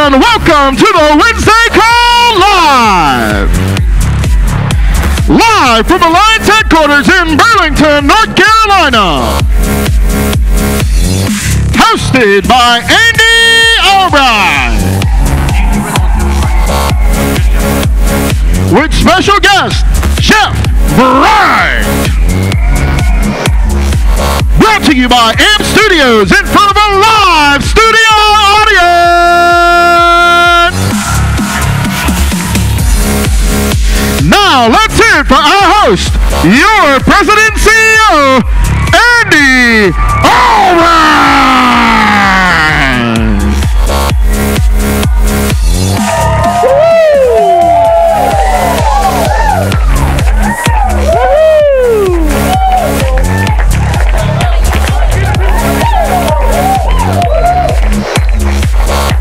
And welcome to the Wednesday Call Live! Live from Alliance headquarters in Burlington, North Carolina. Hosted by Andy Albright. With special guest, Chef Bright. Brought to you by AMP Studios in front of a live studio audience. Now let's hear it for our host, your President and CEO, Andy Albright.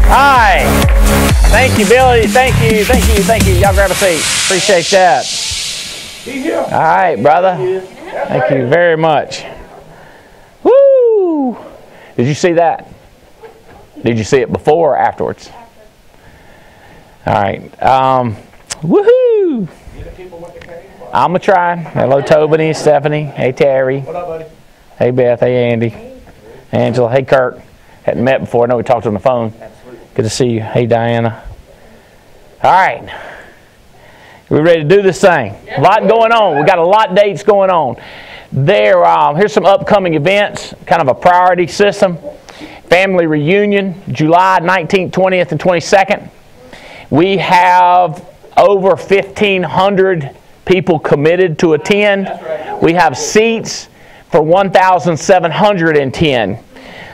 Hi. Thank you, Billy. Thank you. Y'all grab a seat. Appreciate that. All right, brother. Thank you very much. Woo! Did you see that? Did you see it before or afterwards? All right. Woohoo! I'm going to try. Hello, Tobin, Stephanie. Hey, Terry. What up, buddy? Hey, Beth. Hey, Andy. Angela. Hey, Kurt. Hadn't met before. I know we talked on the phone. Good to see you. Hey, Diana. All right. We ready to do this thing? A lot going on. We got a lot of dates going on. Here's some upcoming events, kind of a priority system. Family reunion, July 19th, 20th, and 22nd. We have over 1,500 people committed to attend. We have seats for 1,710.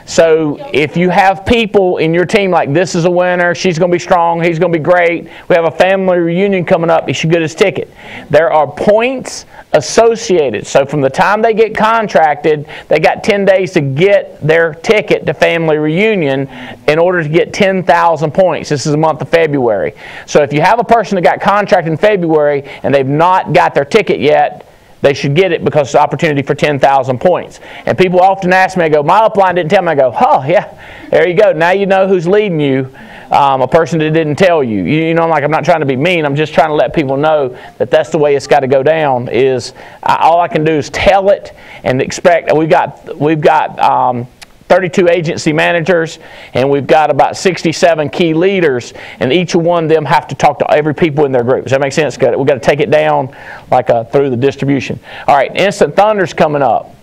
So if you have people in your team like this is a winner, she's going to be strong, he's going to be great, we have a family reunion coming up, you should get his ticket. There are points associated. So from the time they get contracted, they got 10 days to get their ticket to family reunion in order to get 10,000 points. This is the month of February. So if you have a person that got contracted in February and they've not got their ticket yet, they should get it because it's an opportunity for 10,000 points. And people often ask me, I go, my upline didn't tell me. I go, oh, yeah, there you go. Now you know who's leading you, a person that didn't tell you. You know, I'm not trying to be mean. I'm just trying to let people know that that's the way it's got to go down is all I can do is tell it and expect. We've got 32 agency managers, and we've got about 67 key leaders, and each one of them have to talk to every people in their group. Does that make sense? We've got to take it down like through the distribution. All right, Instant Thunder's coming up.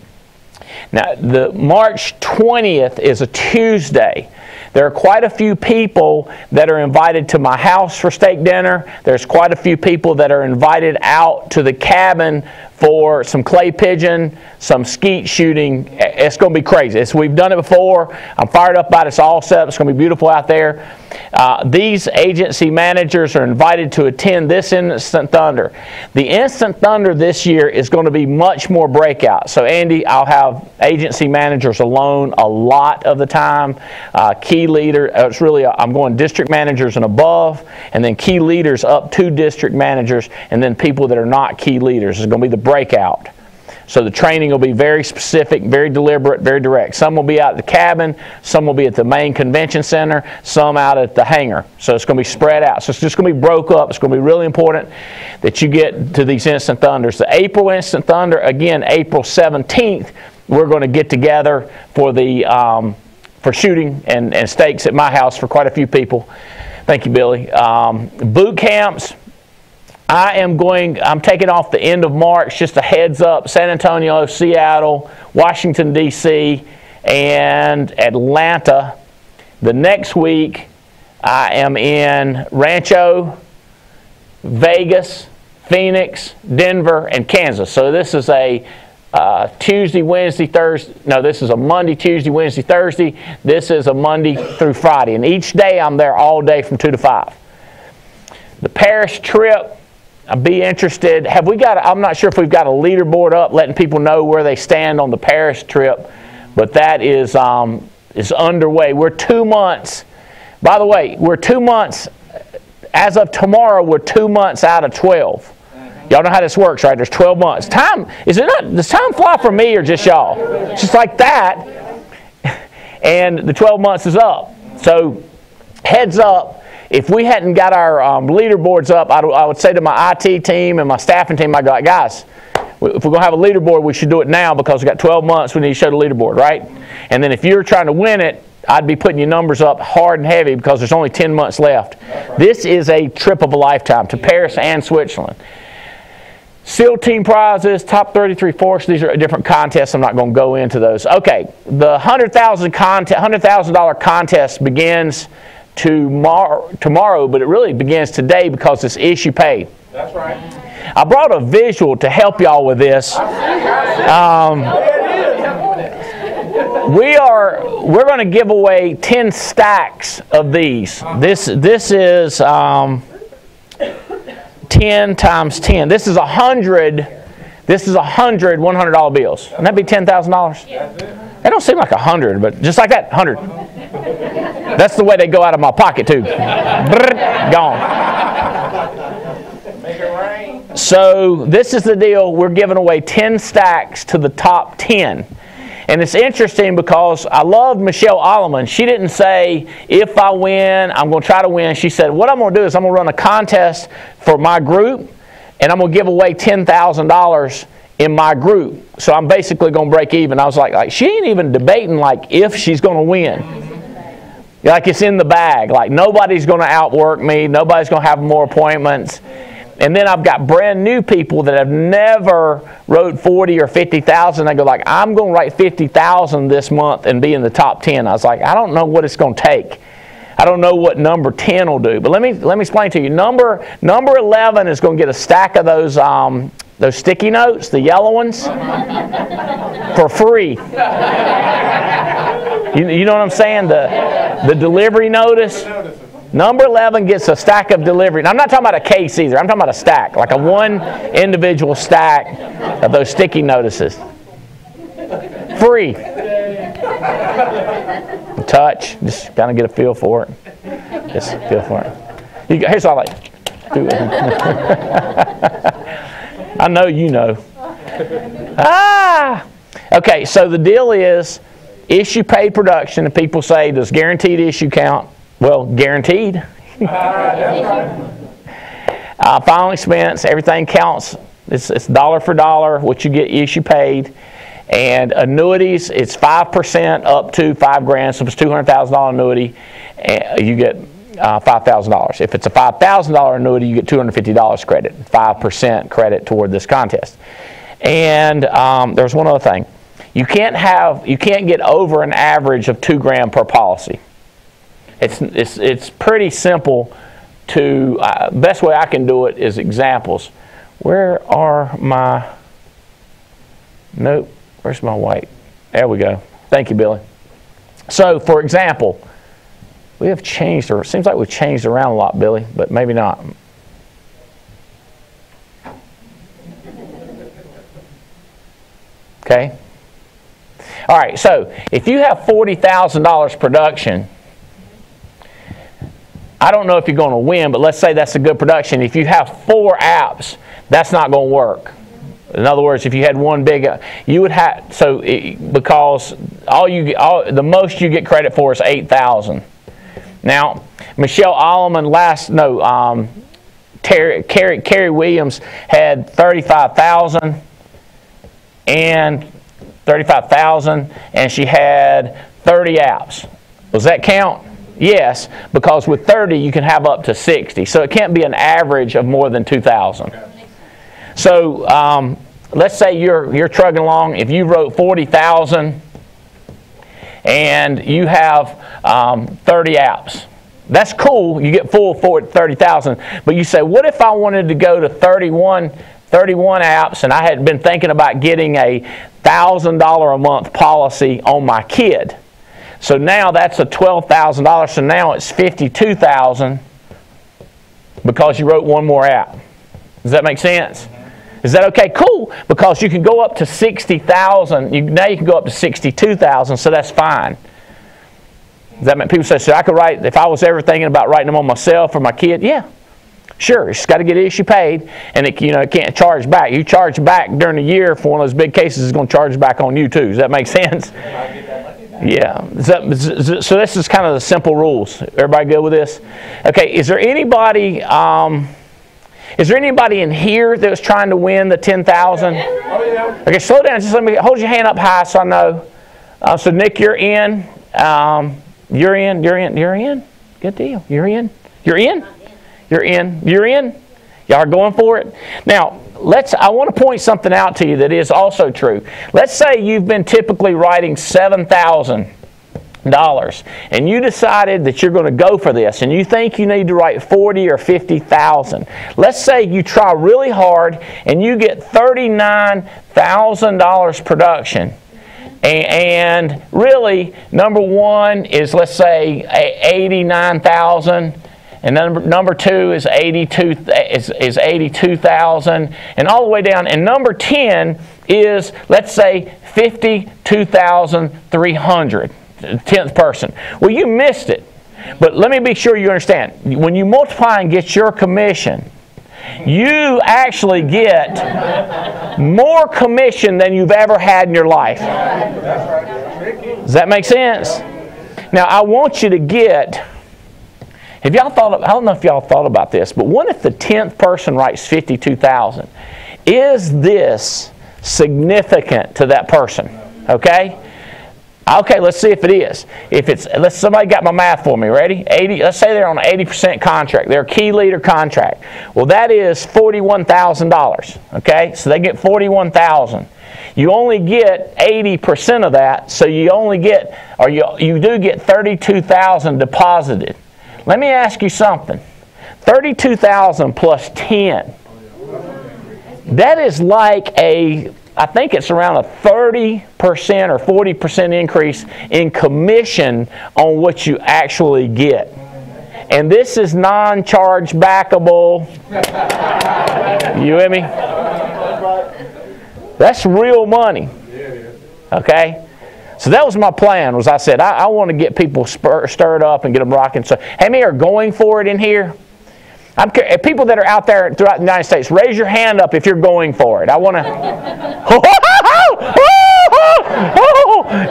Now, the March 20th is a Tuesday. There are quite a few people that are invited to my house for steak dinner. There's quite a few people that are invited out to the cabin for some clay pigeon, some skeet shooting. It's going to be crazy. We've done it before. I'm fired up about it. It's all set up. It's going to be beautiful out there. These agency managers are invited to attend this Instant Thunder. The Instant Thunder this year is going to be much more breakout. So Andy, I'll have agency managers alone a lot of the time. Key leader, I'm going district managers and above, and then key leaders up to district managers, and then people that are not key leaders. It's going to be the breakout. So the training will be very specific, very deliberate, very direct. Some will be out at the cabin, some will be at the main convention center, some out at the hangar. So it's going to be spread out. So it's just going to be broke up. It's going to be really important that you get to these Instant Thunders. The April Instant Thunder, again, April 17th, we're going to get together for the for shooting and steaks at my house for quite a few people. Thank you, Billy. Boot camps. I'm taking off the end of March, just a heads up, San Antonio, Seattle, Washington, D.C., and Atlanta. The next week, I am in Rancho, Vegas, Phoenix, Denver, and Kansas. So this is a Tuesday, Wednesday, Thursday. No, this is a Monday, Tuesday, Wednesday, Thursday. This is a Monday through Friday. And each day, I'm there all day from 2 to 5. The Paris trip, I'd be interested. I'm not sure if we've got a leaderboard up letting people know where they stand on the Paris trip, but that is underway. We're 2 months. By the way, we're 2 months. As of tomorrow, we're 2 months out of 12. Y'all know how this works, right? There's 12 months. Does time fly for me or just y'all? Just like that. And the 12 months is up. So heads up. if we hadn't got our leaderboards up, I would say to my IT team and my staffing team, I'd go like, guys, if we're going to have a leaderboard, we should do it now because we've got 12 months. We need to show the leaderboard, right? And then if you're trying to win it, I'd be putting your numbers up hard and heavy because there's only 10 months left. Right. This is a trip of a lifetime to Paris and Switzerland. SEAL team prizes, top 33 force. These are different contests. I'm not going to go into those. Okay, the $100,000 contest begins tomorrow, but it really begins today because it's issue paid. That's right. I brought a visual to help y'all with this. We're going to give away 10 stacks of these. This is 10 times 10. This is 100. This is 100 $100 bills. Wouldn't that be $10,000? That don't seem like 100, but just like that, 100. That's the way they go out of my pocket too. Gone. So this is the deal. We're giving away 10 stacks to the top 10. And it's interesting because I loved Michelle Alleman. She didn't say, if I win, I'm going to try to win. She said, what I'm going to do is I'm going to run a contest for my group, and I'm going to give away $10,000 in my group. So I'm basically going to break even. I was like, she ain't even debating like if she's going to win. Like it's in the bag. Like nobody's going to outwork me. Nobody's going to have more appointments. And then I've got brand new people that have never wrote 40 or 50,000. They go like, I'm going to write 50,000 this month and be in the top 10. I was like, I don't know what it's going to take. I don't know what number 10 will do. But let me explain to you. Number 11 is going to get a stack of those sticky notes, the yellow ones, for free. You know what I'm saying? The delivery notice. Number 11 gets a stack of delivery. And I'm not talking about a case either. I'm talking about a stack, like a one individual stack of those sticky notices. Free. Touch. Just kind of get a feel for it. Just feel for it. Here's all I like. Do it. I know you know. Okay, so the deal is issue paid production. And people say, does guaranteed issue count? Well, guaranteed. Final expense, everything counts. It's dollar for dollar what you get issue paid. And annuities, it's 5% up to $5,000. So if it's $200,000 annuity, you get $5,000. If it's a $5,000 annuity, you get $250 credit, 5% credit toward this contest. And there's one other thing. You can't get over an average of $2,000 per policy. It's pretty simple to, best way I can do it is examples. Where are my, nope, where's my white? There we go. Thank you, Billy. So, for example, we have changed, or it seems like we've changed around a lot, Billy, but maybe not. Okay? All right, so if you have $40,000 production, I don't know if you're going to win, but let's say that's a good production. If you have 4 apps, that's not going to work. In other words, if you had one big, you would have, because the most you get credit for is $8,000. Now, Michelle Alleman Carrie Williams had 35,000 and she had 30 apps. Does that count? Yes, because with 30 you can have up to 60. So it can't be an average of more than 2,000. So let's say you're trucking along. If you wrote 40,000 and you have 30 apps, that's cool. You get full for 30,000. But you say, what if I wanted to go to 31 apps and I had been thinking about getting a $1,000 a month policy on my kid? So now that's a $12,000. So now it's $52,000 because you wrote one more app. Does that make sense? Is that okay? Cool. Because you can go up to 60,000. Now you can go up to 62,000. So that's fine. Does that make people say, so I could write, if I was ever thinking about writing them on myself or my kid? Yeah. Sure, it's got to get issue paid, and it can't charge back. You charge back during the year for one of those big cases, it's going to charge back on you too. Does that make sense? Yeah. So this is kind of the simple rules. Everybody good with this? Okay. Is there anybody in here that was trying to win the 10,000? Oh, yeah. Okay. Slow down. Just let me hold your hand up high so I know. So Nick, you're in. You're in. Good deal. You're in. Y'all are going for it. Now, I want to point something out to you that is also true. Let's say you've been typically writing $7,000 and you decided that you're going to go for this and you think you need to write 40 or 50,000. Let's say you try really hard and you get $39,000 production. And really, number one is, let's say, 89,000. And number two is 82,000, and all the way down. And number 10 is, let's say, 52,300. 10th person. Well, you missed it. But let me be sure you understand. When you multiply and get your commission, you actually get more commission than you've ever had in your life. Does that make sense? Now, I want you to get... I don't know if y'all thought about this, but what if the 10th person writes 52,000? Is this significant to that person? Okay? Okay, let's see if it is. Somebody got my math for me. Ready? Let's say they're on an 80% contract. They're a key leader contract. Well, that is $41,000. Okay? So they get $41,000. You only get 80% of that, so you only get, or you do get $32,000 deposited. Let me ask you something. 32,000 plus 10. That is like I think it's around a 30% or 40% increase in commission on what you actually get. And this is non-charge backable. You with me? That's real money. Okay? So that was my plan. I said, I want to get people stirred up and get them rocking. So, how many are going for it in here? People that are out there throughout the United States, raise your hand up if you're going for it. I want to...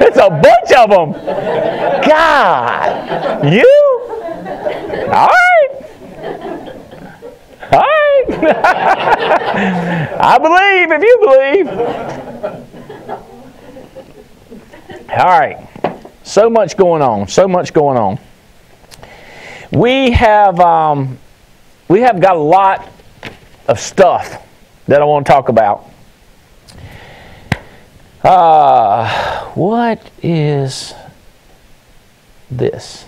It's a bunch of them. God. You? All right. All right. I believe if you believe. All right. So much going on. So much going on. We have got a lot of stuff that I want to talk about. What is this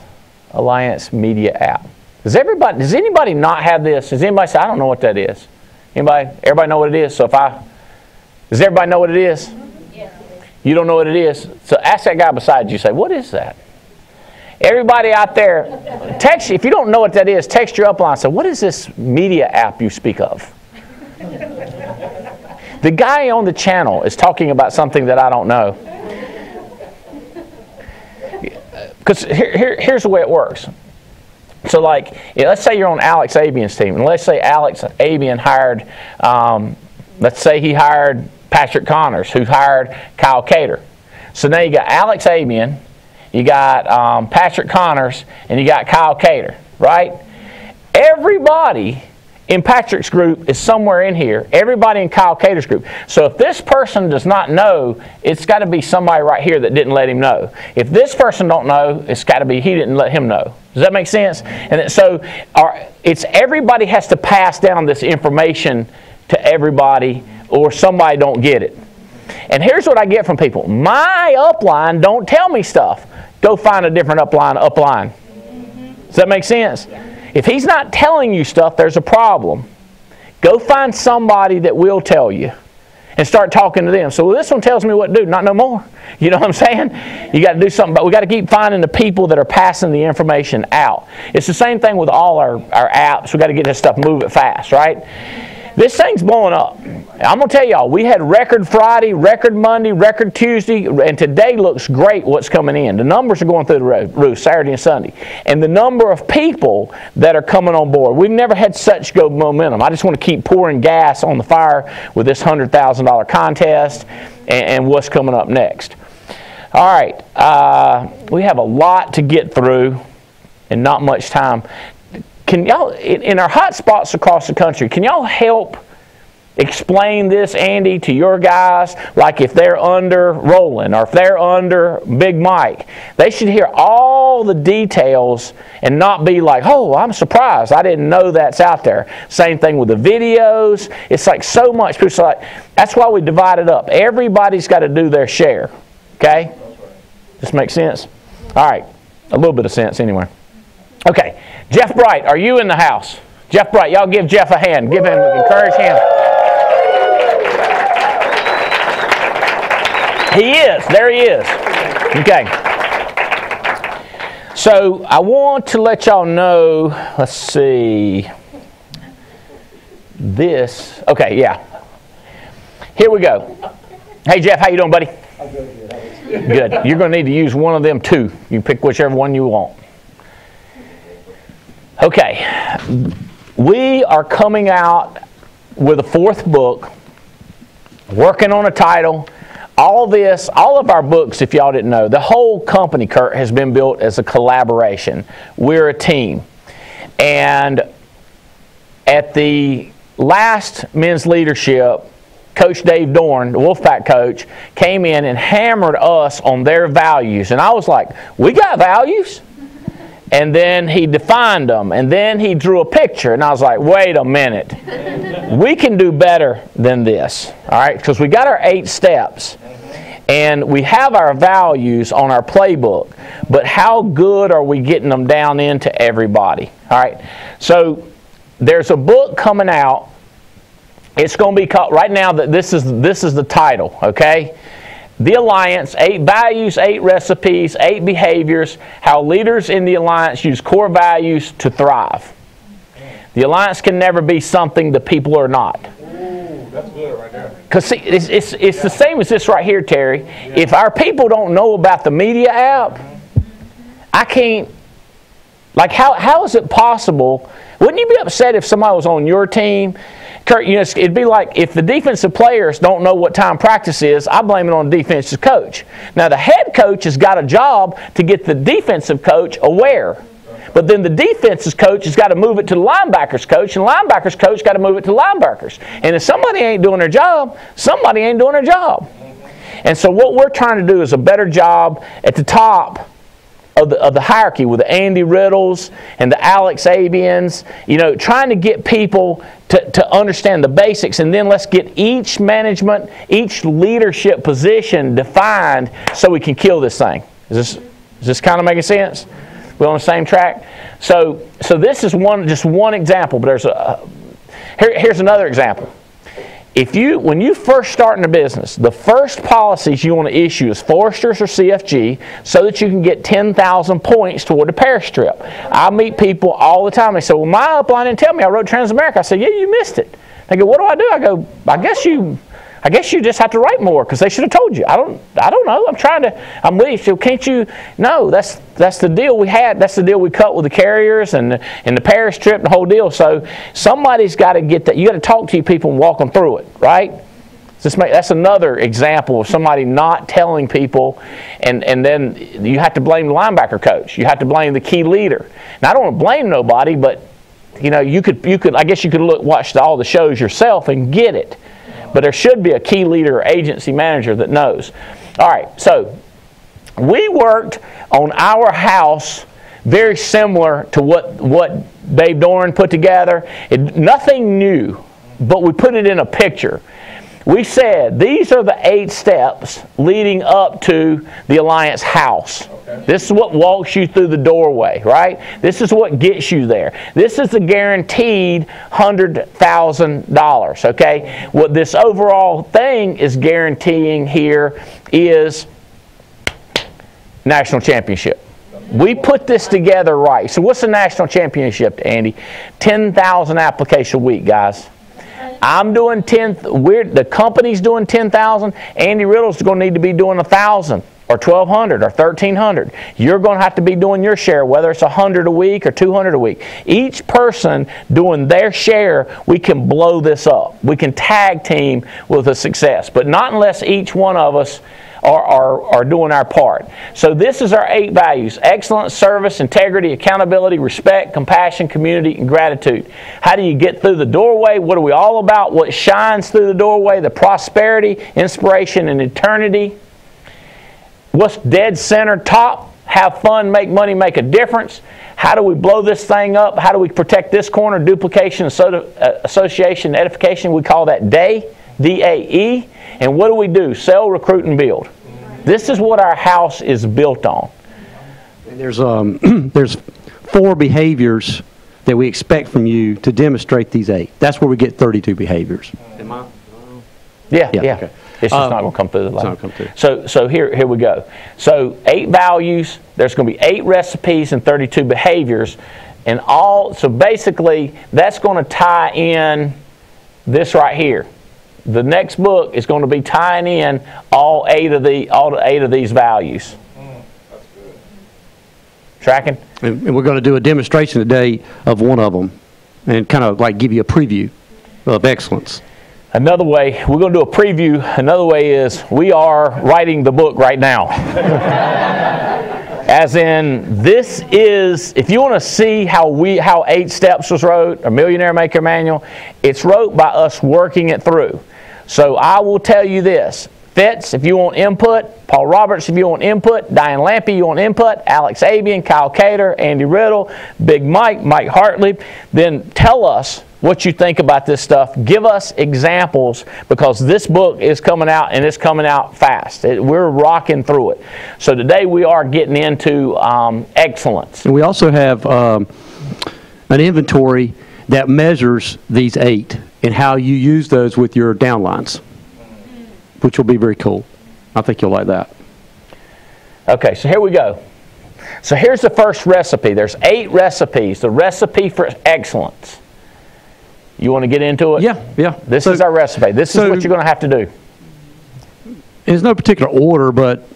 Alliance Media app? Does anybody not have this? Does anybody say, I don't know what that is? Everybody know what it is? Does everybody know what it is? Yeah. You don't know what it is? So ask that guy beside you, say, what is that? Everybody out there, text, if you don't know what that is, text your upline and say, what is this media app you speak of? The guy on the channel is talking about something that I don't know. Because here's the way it works. So let's say you're on Alex Abian's team, and let's say Alex Abian hired, let's say he hired Patrick Connors, who hired Kyle Cater. So now you got Alex Abian, you got Patrick Connors, and you got Kyle Cater, right? Everybody in Patrick's group is somewhere in here. Everybody in Kyle Cater's group. So if this person does not know, it's got to be somebody right here that didn't let him know. If this person don't know, it's got to be he didn't let him know. Does that make sense? And so it's everybody has to pass down this information to everybody, or somebody don't get it. And here's what I get from people. My upline don't tell me stuff. Go find a different upline. Does that make sense? If he's not telling you stuff, there's a problem. Go find somebody that will tell you and start talking to them. So, well, this one tells me what to do, not no more. You know what I'm saying? You got to do something, but we got to keep finding the people that are passing the information out. It's the same thing with all our apps. We got to get this stuff moving fast, right? This thing's blowing up. I'm going to tell y'all, we had record Friday, record Monday, record Tuesday, and today looks great what's coming in. The numbers are going through the roof, Saturday and Sunday. And the number of people that are coming on board, we've never had such good momentum. I just want to keep pouring gas on the fire with this $100,000 contest and what's coming up next. All right. We have a lot to get through and not much time. Can y'all, in our hot spots across the country, can y'all help explain this, Andy, to your guys? Like if they're under Roland or if they're under Big Mike, they should hear all the details and not be like, oh, I'm surprised. I didn't know that's out there. Same thing with the videos. It's like so much. People are like, that's why we divide it up. Everybody's got to do their share. Okay? This makes sense? All right. A little bit of sense anyway. Okay. Jeff Bright, are you in the house? Jeff Bright, y'all give Jeff a hand. Give him, encourage him. He is. There he is. Okay. So I want to let y'all know, let's see. This. Okay, yeah. Here we go. Hey, Jeff, how you doing, buddy? I'm good. Good. You're going to need to use one of them too. You can pick whichever one you want. Okay. We are coming out with a 4th book, working on a title. All of our books, if y'all didn't know, the whole company, Kurt, has been built as a collaboration. We're a team. And at the last men's leadership, Coach Dave Dorn, the Wolfpack coach, came in and hammered us on their values. And I was like, we got values? And then he defined them. And then he drew a picture. And I was like, wait a minute. We can do better than this. All right? Because we got our 8 steps. And we have our values on our playbook. But how good are we getting them down into everybody? All right? So there's a book coming out. It's going to be called, right now, this is the title, okay? The Alliance, 8 Values, 8 Recipes, 8 Behaviors, How Leaders in the Alliance Use Core Values to Thrive. The Alliance can never be something the people are not. Ooh, that's good right there. Because see, it's the same as this right here, Terry. Yeah. If our people don't know about the media app, I can't, like how is it possible? Wouldn't you be upset if somebody was on your team? Kurt, you know, it'd be like if the defensive players don't know what time practice is, I blame it on the defensive coach. Now, the head coach has got a job to get the defensive coach aware. But then the defensive coach has got to move it to the linebackers coach, and the linebackers coach got to move it to the linebackers. And if somebody ain't doing their job, somebody ain't doing their job. And so what we're trying to do is a better job at the top of the hierarchy with the Andy Riddles and the Alex Abians, you know, trying to get people to understand the basics, and then let's get each management, each leadership position defined so we can kill this thing. Is this kind of making sense? We on the same track? So this is just one example, but here's another example. When you first start in a business, the first policies you want to issue is Forrester's or CFG so that you can get 10,000 points toward the Paris trip. I meet people all the time. They say, well, my upline didn't tell me I wrote Transamerica. I said, yeah, you missed it. They go, what do I do? I go, I guess you just have to write more because they should have told you. I don't know. I'm with you. So can't you? No, that's the deal we had. That's the deal we cut with the carriers and the Paris trip and the whole deal. So somebody's got to get that. You got to talk to your people and walk them through it, right? That's another example of somebody not telling people, and then you have to blame the linebacker coach. You have to blame the key leader. Now I don't want to blame nobody, but you know you could. I guess you could watch all the shows yourself and get it. But there should be a key leader or agency manager that knows. All right, so we worked on our house very similar to what Dave Dorn put together. Nothing new, but we put it in a picture. We said these are the 8 steps leading up to the Alliance house. Okay. This is what walks you through the doorway, right? This is what gets you there. This is the guaranteed $100,000, okay? What this overall thing is guaranteeing here is national championship. We put this together right. So what's the national championship, Andy? 10,000 application week, guys. I'm doing 10,000. The company's doing 10,000. Andy Riddle's going to need to be doing 1,000 or 1,200 or 1,300. You're going to have to be doing your share, whether it's 100 a week or 200 a week. Each person doing their share, we can blow this up. We can tag team with a success, but not unless each one of us are doing our part. So this is our 8 values: excellence, service, integrity, accountability, respect, compassion, community, and gratitude. How do you get through the doorway? What are we all about? What shines through the doorway? The prosperity, inspiration, and eternity. What's dead center top? Have fun, make money, make a difference. How do we blow this thing up? How do we protect this corner? Duplication, association, edification. We call that DAE, D-A-E. And what do? Sell, recruit, and build. This is what our house is built on. And there's 4 behaviors that we expect from you to demonstrate these 8. That's where we get 32 behaviors. Am I? Yeah. Okay. It's just not going to come through the line. It's not going to come through. So here we go. So 8 values. There's going to be 8 recipes and 32 behaviors, and all. So basically, that's going to tie in this right here. The next book is going to be tying in all 8 of these values. That's good. Tracking? And we're going to do a demonstration today of one of them, and kind of like give you a preview of excellence. Another way, we're going to do a preview. Another way is we are writing the book right now. As in, this is, if you want to see how 8 Steps was wrote, or Millionaire Maker Manual, it's wrote by us working it through. So I will tell you this. Fitz, if you want input, Paul Roberts, if you want input, Diane Lampy, you want input, Alex Abian, Kyle Cater, Andy Riddle, Big Mike, Mike Hartley, then tell us what you think about this stuff. Give us examples, because this book is coming out, and it's coming out fast. We're rocking through it. So today we are getting into excellence. And we also have an inventory that measures these 8 and how you use those with your downlines, which will be very cool. I think you'll like that. Okay, so here we go. So here's the first recipe. There's 8 recipes. The recipe for excellence. You want to get into it? Yeah. This is our recipe. This is what you're going to have to do. There's no particular order, but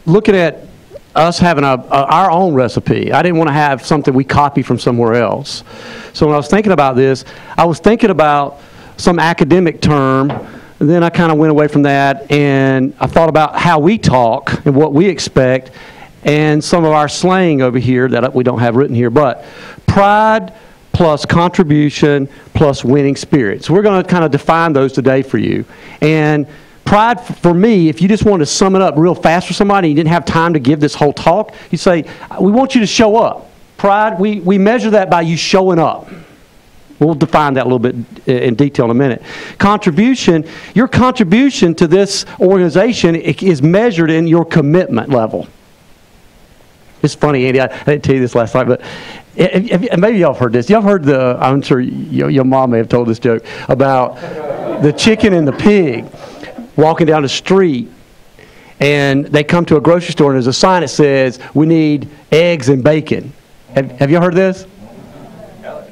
looking at us having our own recipe, I didn't want to have something we copy from somewhere else. So when I was thinking about this, I was thinking about some academic term, and then I kind of went away from that, and I thought about how we talk and what we expect, and some of our slang over here that we don't have written here, but pride plus contribution plus winning spirit. So we're going to kind of define those today for you. And pride, for me, if you just want to sum it up real fast for somebody and you didn't have time to give this whole talk, you say, we want you to show up. Pride, we measure that by you showing up. We'll define that a little bit in detail in a minute. Contribution, your contribution to this organization is measured in your commitment level. It's funny, Andy, I didn't tell you this last night, but maybe y'all have heard this. Y'all have heard I'm sure your mom may have told this joke about the chicken and the pig walking down the street, and they come to a grocery store, and there's a sign that says, we need eggs and bacon. Have you heard this?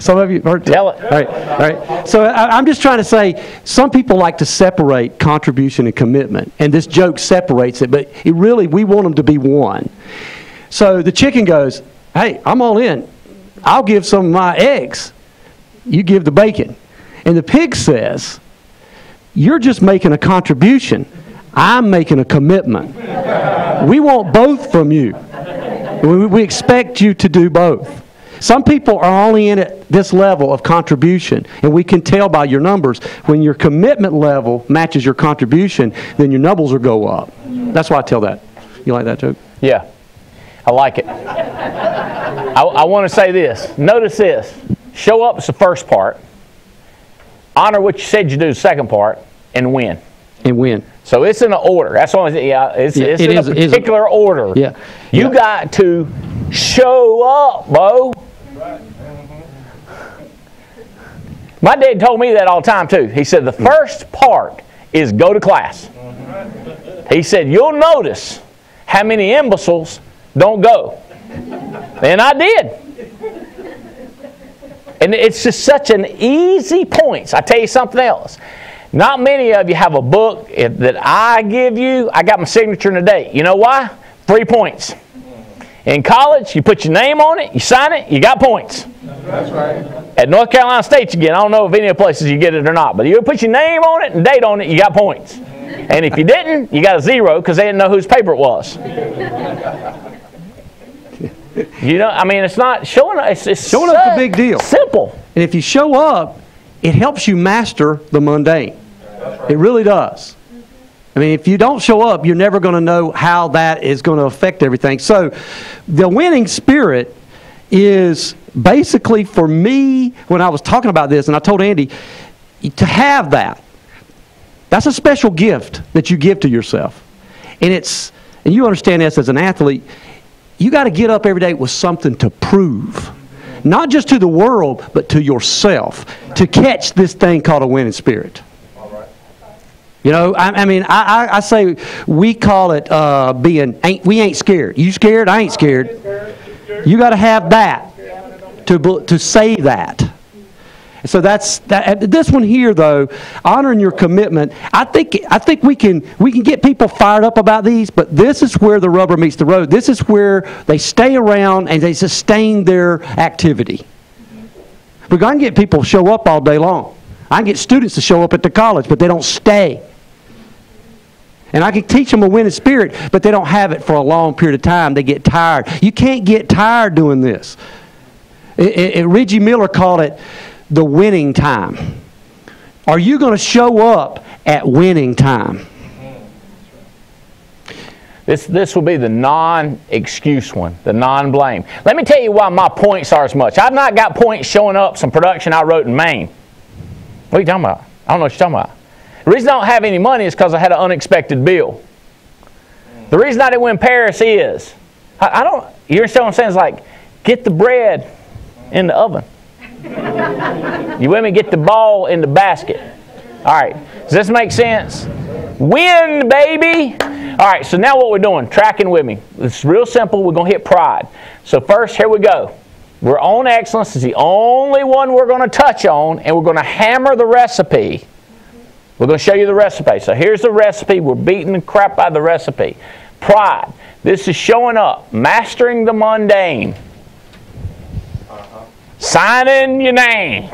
Some of you heard this? Tell it. All right. So I'm just trying to say, some people like to separate contribution and commitment, and this joke separates it, but we want them to be one. So the chicken goes, hey, I'm all in. I'll give some of my eggs. You give the bacon. And the pig says, you're just making a contribution. I'm making a commitment. We want both from you. We expect you to do both. Some people are only in at this level of contribution, and we can tell by your numbers. When your commitment level matches your contribution, then your numbers will go up. That's why I tell that. You like that joke? Yeah. I like it. I want to say this. Notice this. Show up is the first part. Honor what you said you do, the second part, and win. And win. So it's in an order. That's what it's in a particular order. Yeah. You got to show up, Bo. My dad told me that all the time too. He said the first part is go to class. He said you'll notice how many imbeciles don't go. And I did. And it's just such an easy point. I tell you something else. Not many of you have a book that I give you. I got my signature and the date. You know why? 3 points. In college, you put your name on it, you sign it, you got points. That's right. At North Carolina State, you get. I don't know if any of the places you get it or not, but you put your name on it and date on it, you got points. And if you didn't, you got a 0 because they didn't know whose paper it was. You know, I mean, it's not showing up. It's Showing up's a big deal. Simple. And if you show up, it helps you master the mundane. It really does. I mean, if you don't show up, you're never going to know how that is going to affect everything. So the winning spirit is basically, for me, when I was talking about this, and I told Andy, to have that, that's a special gift that you give to yourself. And you understand this as an athlete, you got to get up every day with something to prove. Not just to the world, but to yourself, to catch this thing called a winning spirit. You know, I mean, I say we call it we ain't scared. You scared? I ain't scared. You got to have that to say that. So that's that. This one here, though, honoring your commitment. I think we can get people fired up about these, but this is where the rubber meets the road. This is where they stay around and they sustain their activity. We're going to get people to show up all day long. I can get students to show up at the college, but they don't stay. And I can teach them a winning spirit, but they don't have it for a long period of time. They get tired. You can't get tired doing this. Reggie Miller called it the winning time. Are you going to show up at winning time? This will be the non-excuse one, the non-blame. Let me tell you why my points are as much. I've not got points showing up some production I wrote in Maine. What are you talking about? I don't know what you're talking about. The reason I don't have any money is because I had an unexpected bill. The reason I didn't win Paris is, I don't, you understand what I'm saying? It's like, get the bread in the oven. You with me? Get the ball in the basket. All right. Does this make sense? Win, baby. All right. So now what we're doing, tracking with me. It's real simple. We're going to hit pride. So first, here we go. We're on excellence. It's the only one we're going to touch on, and we're going to hammer the recipe. We're going to show you the recipe. So here's the recipe. We're beating the crap out of the recipe. Pride. This is showing up. Mastering the mundane. Signing your name.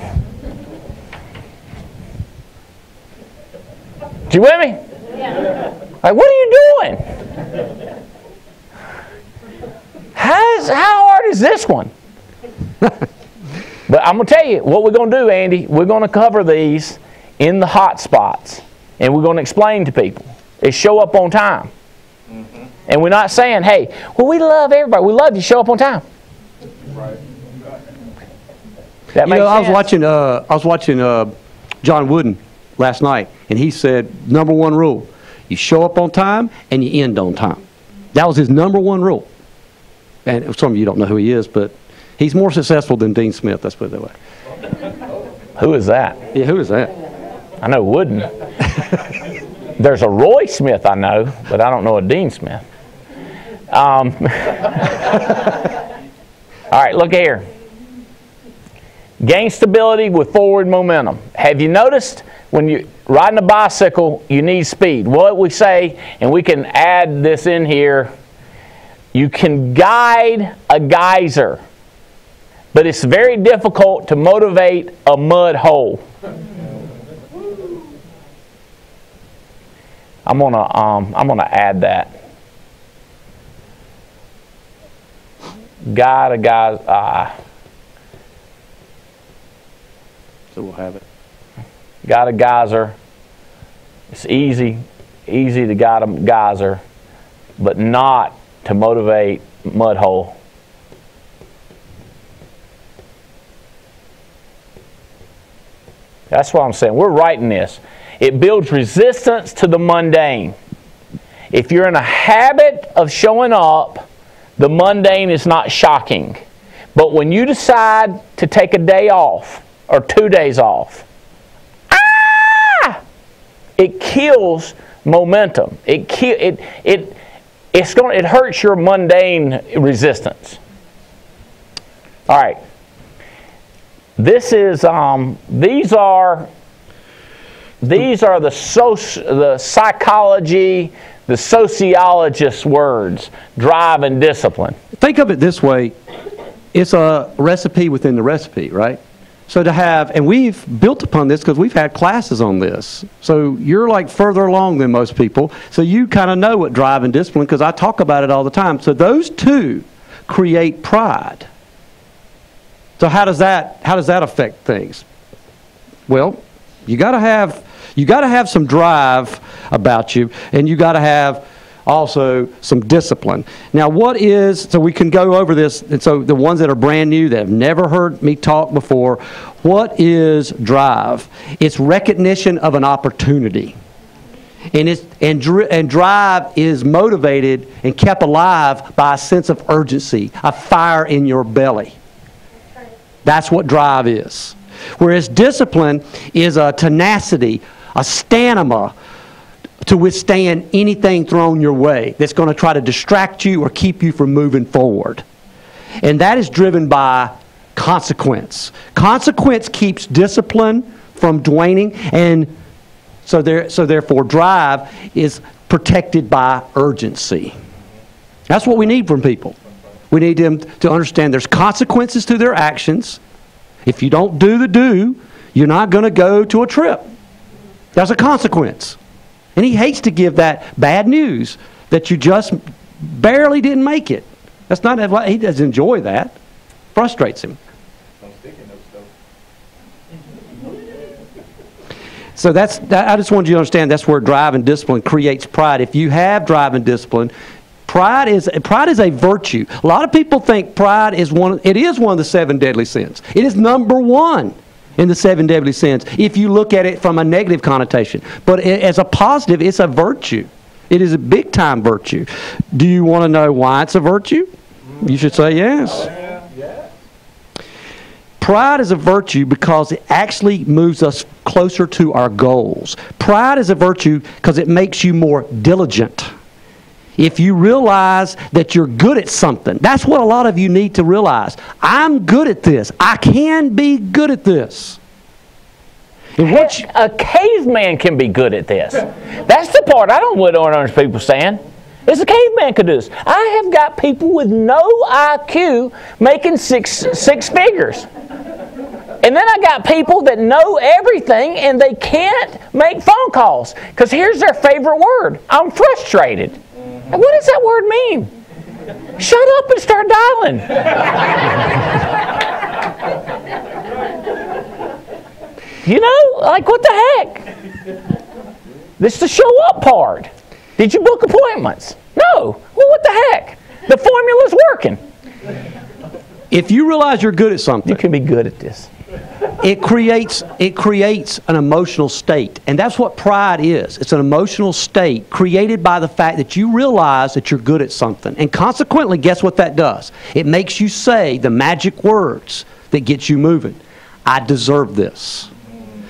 You with me? Yeah. Like, what are you doing? How hard is this one? But I'm going to tell you what we're going to do, Andy. We're going to cover these in the hot spots. And we're going to explain to people. Is show up on time. Mm-hmm. And we're not saying, hey, well, we love everybody. We love you. Show up on time. Right. That makes sense? I was watching John Wooden last night, and he said, #1 rule, you show up on time and you end on time. That was his #1 rule. And some of you don't know who he is, but he's more successful than Dean Smith, let's put it that way. Who is that? Yeah, who is that? I know Wooden. There's a Roy Smith I know, but I don't know a Dean Smith. All right, look here. Gain stability with forward momentum. Have you noticed when you're riding a bicycle, you need speed? What we say, and we can add this in here, you can guide a geyser, but it's very difficult to motivate a mud hole. I'm gonna add that. Guide a geyser. So we'll have it. Got a geyser. It's easy to guide a geyser, but not to motivate mud hole. That's what I'm saying. We're writing this. It builds resistance to the mundane. If you're in a habit of showing up, the mundane is not shocking. But when you decide to take a day off, or 2 days off, it kills momentum. It hurts your mundane resistance. All right. This is these are the psychology, the sociologist's words: drive and discipline. Think of it this way: it's a recipe within the recipe, right? So to have, and we've built upon this because we've had classes on this. So you're like further along than most people. So you kind of know what drive and discipline, because I talk about it all the time. So those two create pride. So how does that affect things? Well, you got to have some drive about you, and you got to have also some discipline. Now, so we can go over this, and so the ones that are brand new that have never heard me talk before, what is drive? It's recognition of an opportunity. And drive is motivated and kept alive by a sense of urgency, a fire in your belly. That's what drive is. Whereas discipline is a tenacity, a stamina to withstand anything thrown your way that's going to try to distract you or keep you from moving forward. And that is driven by consequence. Consequence keeps discipline from waning, and so therefore drive is protected by urgency. That's what we need from people. We need them to understand there's consequences to their actions. If you don't do the do, you're not going to go to a trip. There's a consequence. And he hates to give that bad news that you just barely didn't make it. That's not, he doesn't enjoy that. Frustrates him. So I just wanted you to understand that's where drive and discipline creates pride. If you have drive and discipline, pride is a virtue. A lot of people think pride is one of the 7 deadly sins. It is number 1 in the 7 deadly sins, if you look at it from a negative connotation. But as a positive, it's a virtue. It is a big-time virtue. Do you want to know why it's a virtue? You should say yes. Pride is a virtue because it actually moves us closer to our goals. Pride is a virtue because it makes you more diligent. If you realize that you're good at something, that's what a lot of you need to realize. I'm good at this. I can be good at this. And a caveman can be good at this. That's the part I don't understand people saying. Is a caveman could do this. I have got people with no IQ making six figures. And then I got people that know everything and they can't make phone calls. Because here's their favorite word. I'm frustrated. And what does that word mean? Shut up and start dialing. You know, like what the heck? This is the show up part. Did you book appointments? No. Well, what the heck? The formula's working. If you realize you're good at something, you can be good at this. It creates an emotional state. And that's what pride is. It's an emotional state created by the fact that you realize that you're good at something. And consequently, guess what that does? It makes you say the magic words that get you moving. I deserve this.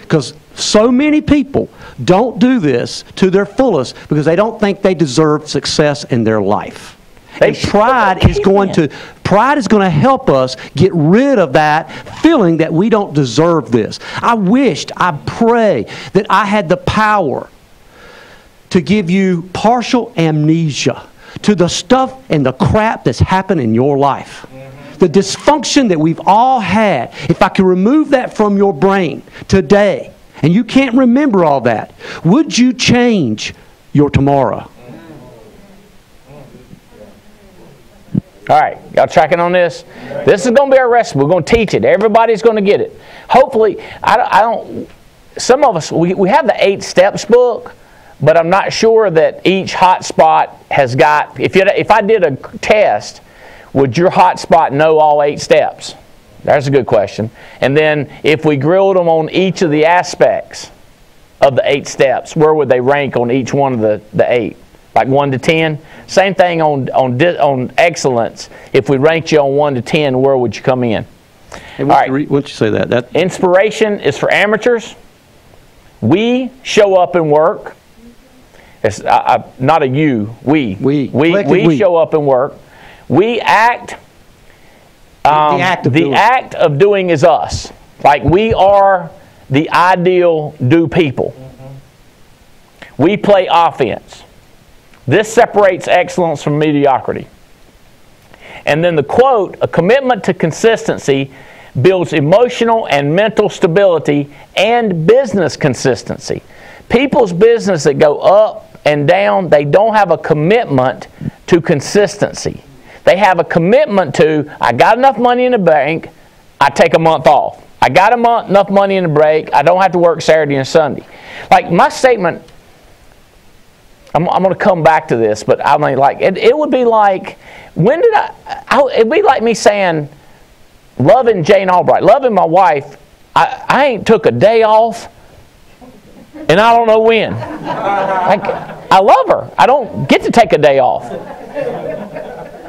Because so many people don't do this to their fullest because they don't think they deserve success in their life. And pride is going to help us get rid of that feeling that we don't deserve this. I pray that I had the power to give you partial amnesia to the stuff and the crap that's happened in your life. The dysfunction that we've all had. If I could remove that from your brain today, and you can't remember all that, would you change your tomorrow? All right, y'all tracking on this? This is going to be our recipe. We're going to teach it. Everybody's going to get it. Hopefully, some of us, we have the 8 Steps book, but I'm not sure that each hotspot has got, if I did a test, would your hotspot know all 8 steps? That's a good question. And then if we grilled them on each of the aspects of the 8 steps, where would they rank on each one of the 8? Like 1 to 10? Same thing on excellence. If we ranked you on 1 to 10, where would you come in? Hey, why don't you say that? Inspiration is for amateurs. We show up and work. It's not a you. We show up and work. We act. The act of doing is us. Like we are the ideal do people. We play offense. This separates excellence from mediocrity. And then the quote, a commitment to consistency builds emotional and mental stability and business consistency. People's business that go up and down, they don't have a commitment to consistency. They have a commitment to, I got enough money in the bank, I take a month off. I got enough money in the break, I don't have to work Saturday and Sunday. Like my statement, I'm going to come back to this, but I mean, like it would be like, when did it'd be like me saying, loving Jane Albright, loving my wife, I ain't took a day off, and I don't know when. Like, I love her. I don't get to take a day off.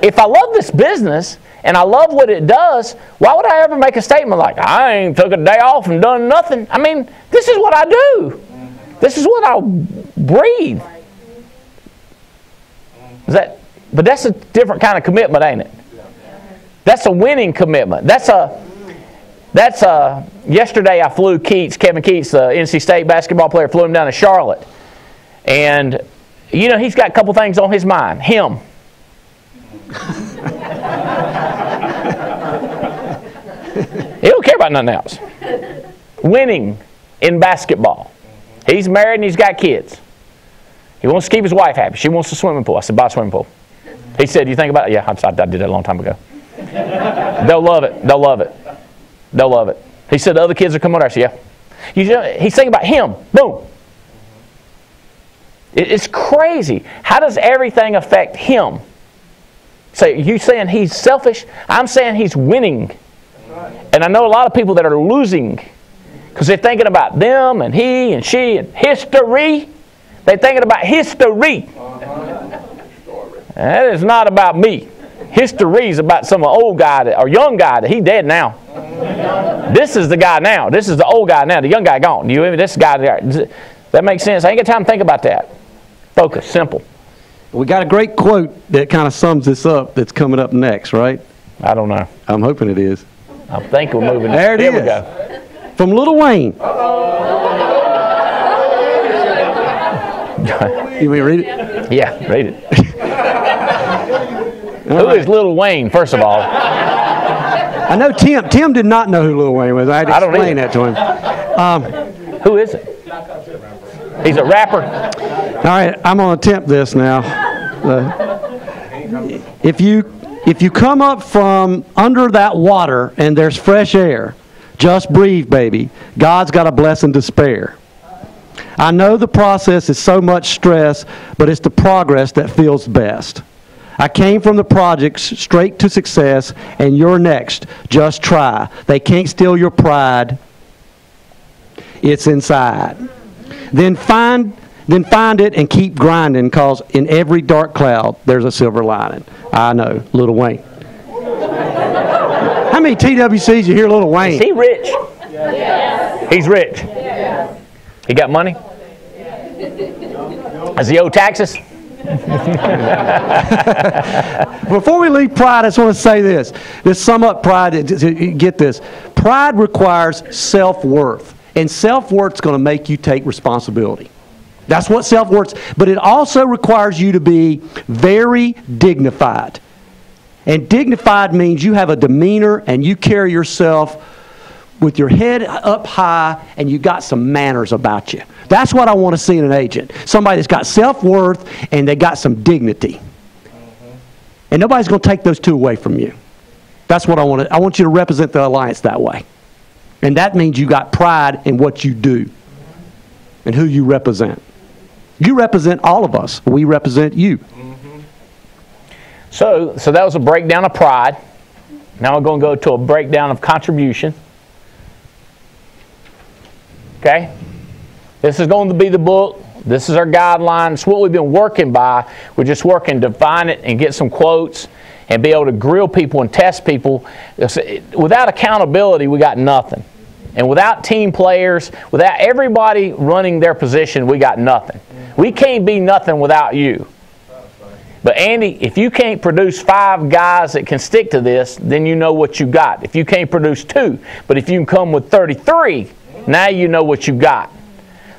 If I love this business and I love what it does, why would I ever make a statement like, I ain't took a day off and done nothing? I mean, this is what I do. This is what I breathe. But that's a different kind of commitment, ain't it? That's a winning commitment. Yesterday I flew Kevin Keats, the NC State basketball player, flew him down to Charlotte. And, you know, he's got a couple things on his mind. Him. He don't care about nothing else. Winning in basketball. He's married and he's got kids. He wants to keep his wife happy. She wants a swimming pool. I said, buy a swimming pool. He said, you think about it? Yeah, I did that a long time ago. They'll love it. They'll love it. They'll love it. He said, the other kids are coming over. I said, yeah. He's thinking about him. Boom. It's crazy. How does everything affect him? So you saying he's selfish? I'm saying he's winning. And I know a lot of people that are losing because they're thinking about them and he and she and history. They're thinking about history. That is not about me. History is about some old guy or young guy that he's dead now. This is the guy now. This is the old guy now. The young guy gone. This guy there. That makes sense. I ain't got time to think about that. Focus. Simple. We got a great quote that kind of sums this up that's coming up next, right? I don't know. I'm hoping it is. I think we're moving. There it is. Here we go. From Lil Wayne. You want me to read it? Yeah, read it. Who is Lil Wayne, first of all? I know Tim. Tim did not know who Lil Wayne was. I had to explain that to him. Who is it? He's a rapper. All right, I'm going to attempt this now. If you come up from under that water and there's fresh air, just breathe, baby. God's got a blessing to spare. I know the process is so much stress, but it's the progress that feels best. I came from the projects straight to success, and you're next. Just try. They can't steal your pride. It's inside. Then find it and keep grinding, because in every dark cloud, there's a silver lining. I know, Lil Wayne. How many TWCs you hear Lil Wayne? Is he rich? Yes. He's rich. Yes. He got money? Does he owe taxes? Before we leave pride, I just want to say this. Let's sum up pride. Get this. Pride requires self-worth. And self-worth is going to make you take responsibility. That's what self-worth is. But it also requires you to be very dignified. And dignified means you have a demeanor and you carry yourself with your head up high and you got some manners about you. That's what I want to see in an agent. Somebody that's got self-worth and they got some dignity. And nobody's going to take those two away from you. That's what I want. I want you to represent the Alliance that way. And that means you got pride in what you do and who you represent. You represent all of us. We represent you. So that was a breakdown of pride. Now we're going to go to a breakdown of contribution. Okay? This is going to be the book. This is our guideline. It's what we've been working by. We're just working to define it and get some quotes and be able to grill people and test people. Without accountability, we got nothing. And without team players, without everybody running their position, we got nothing. We can't be nothing without you. But Andy, if you can't produce 5 guys that can stick to this, then you know what you got. If you can't produce 2, but if you can come with 33, now you know what you got.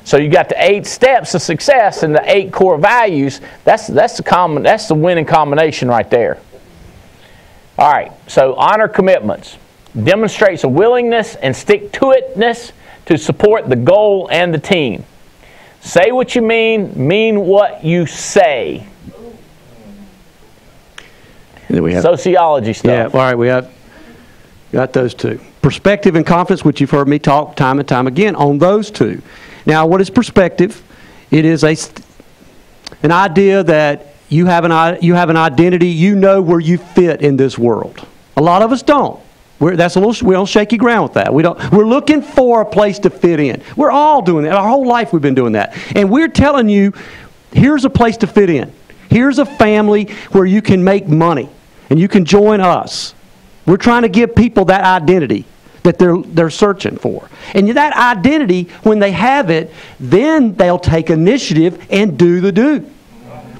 So you got the 8 steps of success and the 8 core values. That's the winning combination right there. All right. So honor commitments. demonstrates a willingness and stick-to-itness to support the goal and the team. Say what you mean what you say. We have sociology stuff. Yeah, all right, we have got those two. Perspective and confidence, which you've heard me talk time and time again on those two. Now, what is perspective? It is an idea that you have an identity, you know where you fit in this world. A lot of us don't. We're on shaky ground with that. We're looking for a place to fit in. We're all doing that. Our whole life we've been doing that. And we're telling you, here's a place to fit in. Here's a family where you can make money and you can join us. We're trying to give people that identity that they're searching for. And that identity, when they have it, then they'll take initiative and do the do.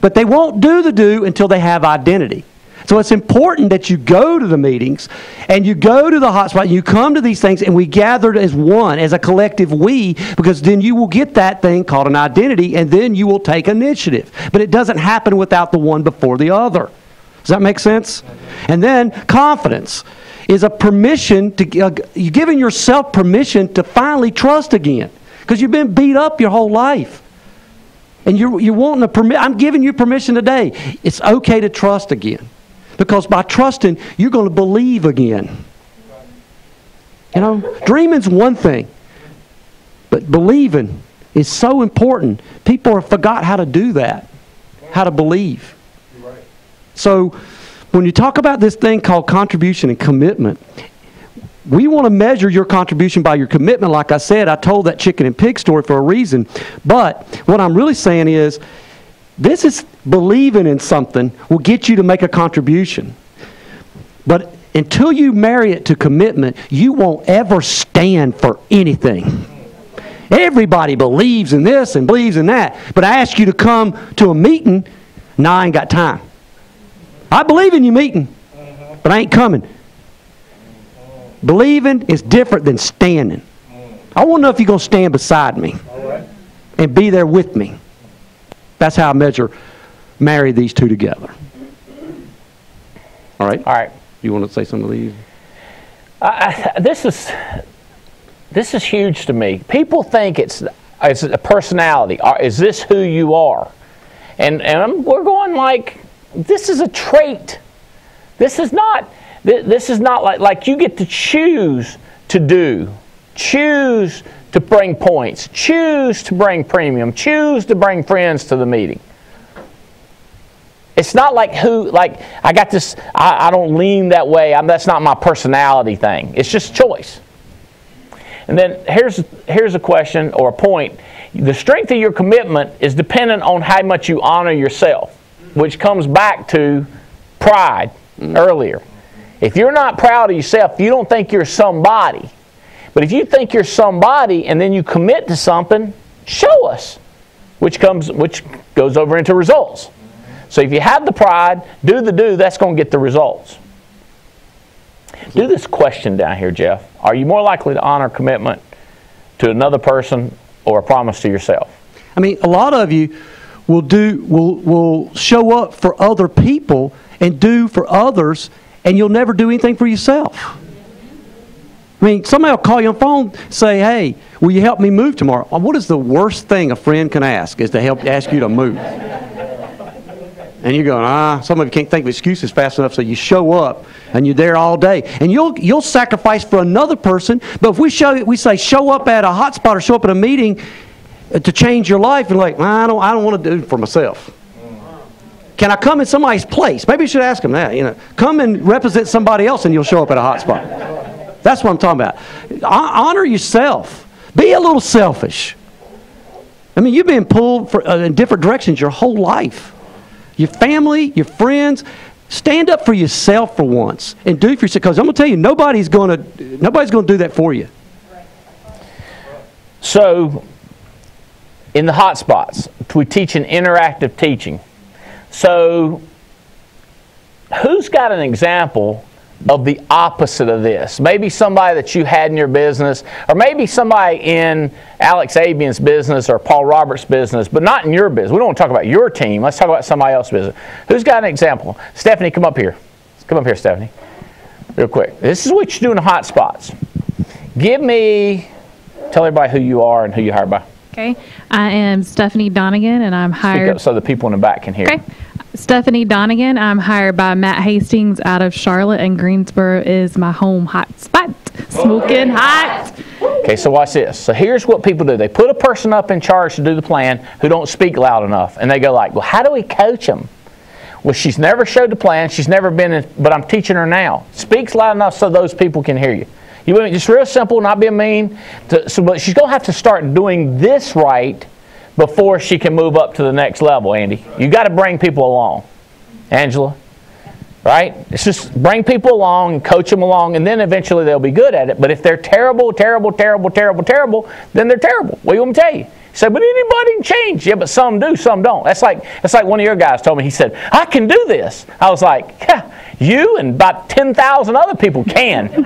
But they won't do the do until they have identity. So it's important that you go to the meetings and you go to the hotspot and you come to these things and we gather as one, as a collective we, because then you will get that thing called an identity and then you will take initiative. But it doesn't happen without the one before the other. Does that make sense? And then confidence is a permission to, you're giving yourself permission to finally trust again. Because you've been beat up your whole life. And you're wanting a permission. I'm giving you permission today. It's okay to trust again. Because by trusting, you're going to believe again. You know, dreaming's one thing. But believing is so important. People have forgot how to do that. How to believe. So, when you talk about this thing called contribution and commitment, we want to measure your contribution by your commitment. Like I said, I told that chicken and pig story for a reason. But what I'm really saying is, this is believing in something will get you to make a contribution. But until you marry it to commitment, you won't ever stand for anything. Everybody believes in this and believes in that. But I ask you to come to a meeting, no, I ain't got time. I believe in your meeting, but I ain't coming. Believing is different than standing. I want to know if you're going to stand beside me and be there with me. That's how I marry these two together. All right? All right. You want to say some of these? This is huge to me. People think it's a personality. Is this who you are? And we're going like, this is a trait. This is not like you get to choose to do. Choose to bring points. Choose to bring premium. Choose to bring friends to the meeting. It's not like I got this, I don't lean that way. That's not my personality thing. It's just choice. And then here's a question or a point. The strength of your commitment is dependent on how much you honor yourself, which comes back to pride earlier. If you're not proud of yourself, you don't think you're somebody. But if you think you're somebody and then you commit to something, show us, which goes over into results. So if you have the pride, do the do, that's going to get the results. Do this question down here, Jeff. Are you more likely to honor commitment to another person or a promise to yourself? I mean, a lot of you will show up for other people and do for others, and you'll never do anything for yourself. I mean, somebody will call you on the phone, say, hey, will you help me move tomorrow? What is the worst thing a friend can ask is to ask you to move? And you're going, some of you can't think of excuses fast enough, so you show up and you're there all day. And you'll sacrifice for another person, but if we say show up at a hotspot or show up at a meeting to change your life, and like, I don't want to do it for myself. Can I come in somebody's place? Maybe you should ask them that. Come and represent somebody else and you'll show up at a hotspot. That's what I'm talking about. Honor yourself. Be a little selfish. I mean, you've been pulled in different directions your whole life. Your family, your friends, stand up for yourself for once and do for yourself. Because I'm going to tell you, nobody's going to do that for you. So, in the hotspots, we teach an interactive teaching. So, who's got an example of the opposite of this? Maybe somebody that you had in your business, or maybe somebody in Alex Abian's business or Paul Roberts' business, but not in your business. We don't want to talk about your team. Let's talk about somebody else's business. Who's got an example? Stephanie, come up here. Come up here, Stephanie. real quick. This is what you do in the hot spots. Tell everybody who you are and who you hired by. Okay. I am Stephanie Donegan, and I'm hired. Speak up so the people in the back can hear. Okay. Stephanie Donegan. I'm hired by Matt Hastings out of Charlotte, and Greensboro is my home hot spot. Smoking hot. Okay, so watch this. So here's what people do. They put a person up in charge to do the plan who don't speak loud enough. And they go like, well, how do we coach them? Well, she's never showed the plan. She's never been in, but I'm teaching her now. Speaks loud enough so those people can hear you. You want just real simple, not being mean. But she's going to have to start doing this right before she can move up to the next level, Andy. You got to bring people along. Angela, right? It's just bring people along and coach them along, and then eventually they'll be good at it. But if they're terrible, terrible, terrible, terrible, terrible, then they're terrible. What do you want me to tell you? You say, but anybody can change. Yeah, but some do, some don't. That's like one of your guys told me. He said, I can do this. I was like, yeah, you and about 10,000 other people can.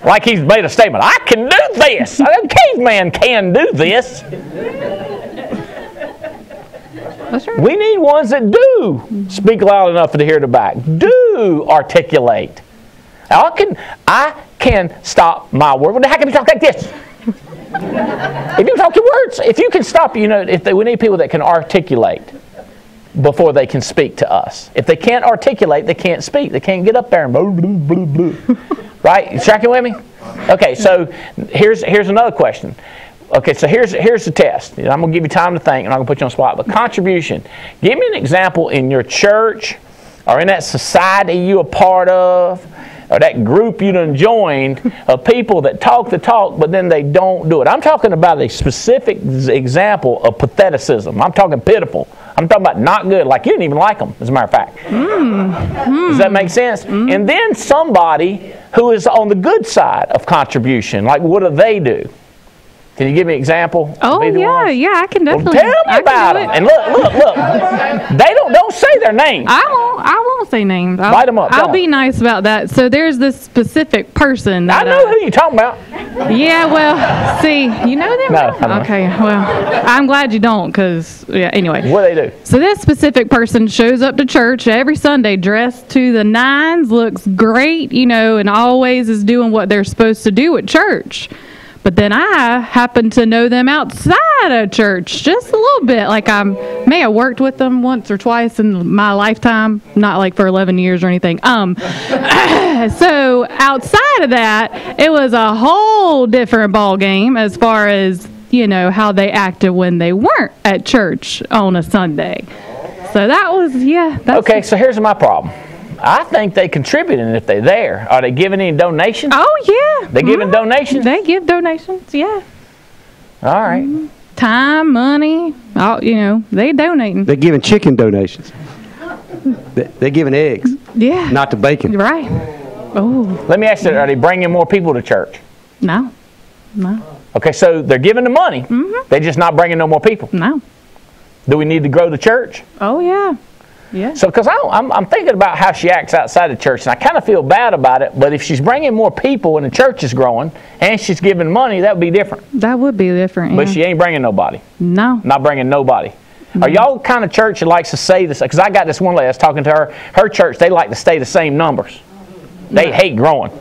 Like he's made a statement, I can do this. A caveman can do this. That's right. We need ones that do speak loud enough to hear the back. Do articulate. I can stop my word. Well, how can you talk like this? If you talk your words, if you can stop, we need people that can articulate before they can speak to us. If they can't articulate, they can't speak. They can't get up there and blah, blah, blah, blah. Right? You tracking with me? Okay, so here's another question. Okay, so here's the test. I'm going to give you time to think, and I'm going to put you on the spot. But contribution. Give me an example in your church or in that society you're a part of, or that group you done joined, of people that talk the talk, but then they don't do it. I'm talking about a specific example of patheticism. I'm talking pitiful. I'm talking about not good, like you didn't even like them, as a matter of fact. Does that make sense? And then somebody who is on the good side of contribution, like what do they do? Can you give me an example? Oh, yeah, I can definitely. Well, tell me about them. And look. They don't say their name. I won't say names. Light them up. I'll be nice about that. So there's this specific person that I know who you're talking about. Yeah, well, see, you know them? No, I don't. Okay, well, I'm glad you don't, because, yeah, anyway. What do they do? So this specific person shows up to church every Sunday dressed to the nines, looks great, and always is doing what they're supposed to do at church. But then I happen to know them outside of church just a little bit. Like I may have worked with them once or twice in my lifetime, not like for 11 years or anything. So outside of that, it was a whole different ball game as far as, how they acted when they weren't at church on a Sunday. So that was, okay, so here's my problem. I think they contributing if they're there. Are they giving any donations? Oh, yeah. They giving donations? They give donations, yeah. All right. Time, money, they donating. They're giving chicken donations. They're giving eggs. Yeah. Not the bacon. Right. Oh. Let me ask you, are they bringing more people to church? No. Okay, so they're giving the money. Mm-hmm. They're just not bringing no more people. No. Do we need to grow the church? Oh, yeah. Yeah. So, because I'm thinking about how she acts outside the church, and I kind of feel bad about it, but if she's bringing more people and the church is growing, and she's giving money, that would be different. That would be different, But she ain't bringing nobody. No. Not bringing nobody. Are y'all the kind of church that likes to say this? Because I got this one lady I was talking to her church, they like to stay the same numbers. They hate growing.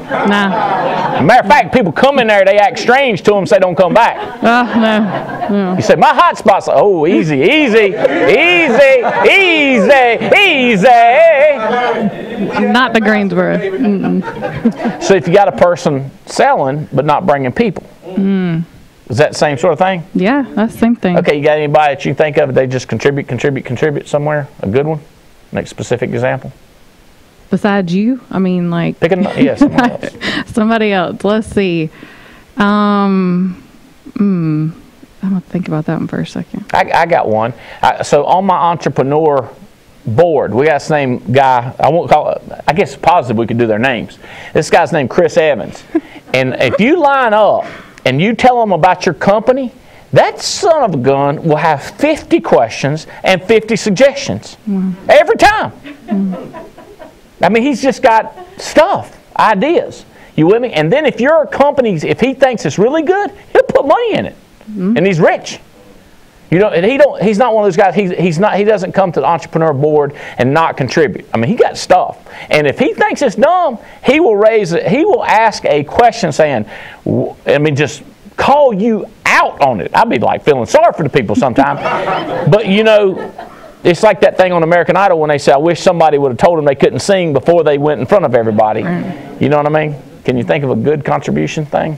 Nah. Matter of fact, people come in there, they act strange to them, say don't come back. No. You say, my hot spot's, easy. Not the Greensboro. Mm-mm. So if you got a person selling, but not bringing people, is that the same sort of thing? Yeah, that's the same thing. Okay, you got anybody that you think of, they just contribute somewhere? A good one? Next specific example? Besides you? I mean, like... Pick somebody else. Somebody else. Let's see. I'm going to think about that one for a second. I got one. So on my entrepreneur board, we got this name guy, I won't call it, I guess positive we could do their names. This guy's named Chris Evans. And if you line up and you tell them about your company, that son of a gun will have 50 questions and 50 suggestions. Every time. I mean, he's just got stuff, ideas. You with me? And then if your company, if he thinks it's really good, he'll put money in it. And he's rich. You know, and he's not one of those guys. He doesn't come to the entrepreneur board and not contribute. I mean, he got stuff. And if he thinks it's dumb, he will ask a question saying, just call you out on it. I'd be like feeling sorry for the people sometimes. But you know, it's like that thing on American Idol when they say, I wish somebody would have told them they couldn't sing before they went in front of everybody. You know what I mean? Can you think of a good contribution thing?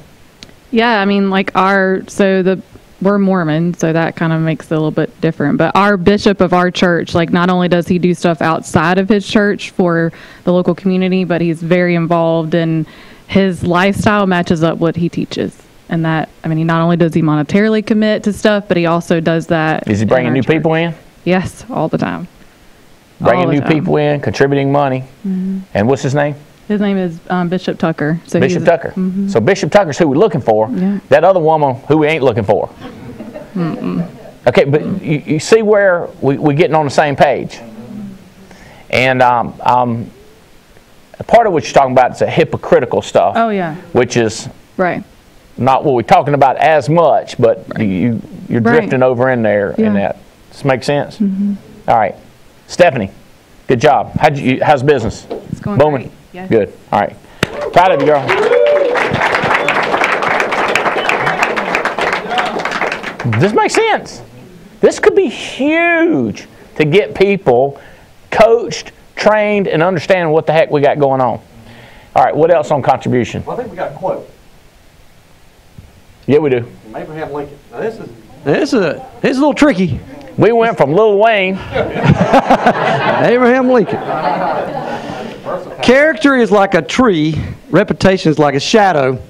Yeah, I mean, like we're Mormon, so that kind of makes it a little bit different. But our bishop of our church, like, not only does he do stuff outside of his church for the local community, but he's very involved, and his lifestyle matches up what he teaches. And that, I mean, he not only does he monetarily commit to stuff, but he also does that. Is he bringing new people in? Yes, all the time. Bringing new people in, contributing money. Mm-hmm. And what's his name? His name is Bishop Tucker. So Bishop Tucker. Mm-hmm. So Bishop Tucker's who we're looking for. Yeah. That other woman who we ain't looking for. Mm-mm. Okay, but you see where we're getting on the same page. And part of what you're talking about is a hypocritical stuff. Oh, yeah. Which is right. Not what we're talking about as much, but you're drifting over in there in that. Does this make sense? Mm-hmm. All right. Stephanie, good job. How's business? It's going booming? Great. Yeah. Good. All right. Proud of you, girl. Does this make sense? This could be huge to get people coached, trained, and understanding what the heck we got going on. All right. What else on contribution? Well, I think we got a quote. Yeah, we do. From Abraham Lincoln. Now, this is a little tricky. We went from Lil Wayne. Abraham Lincoln. Character is like a tree. Reputation is like a shadow.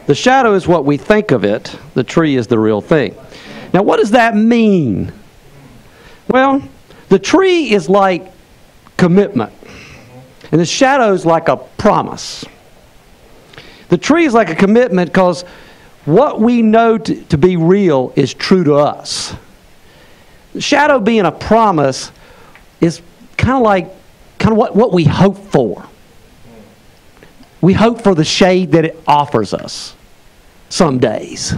The shadow is what we think of it. The tree is the real thing. Now, what does that mean? Well, the tree is like commitment. And the shadow is like a promise. The tree is like a commitment because what we know to be real is true to us. The shadow being a promise is kind of what we hope for. We hope for the shade that it offers us some days.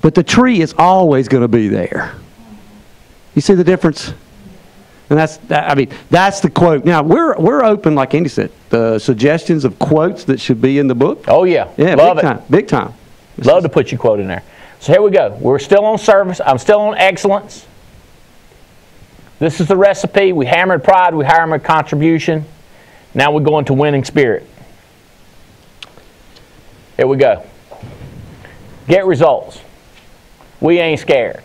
But the tree is always going to be there. You see the difference? And that's the quote. Now, we're open, like Andy said, the suggestions of quotes that should be in the book. Oh, yeah. Yeah, love big it. time. Big time. Love to put your quote in there. So here we go. We're still on service. I'm still on excellence. This is the recipe. We hammered pride. We hammered contribution. Now we're going to winning spirit. Here we go. Get results. We ain't scared.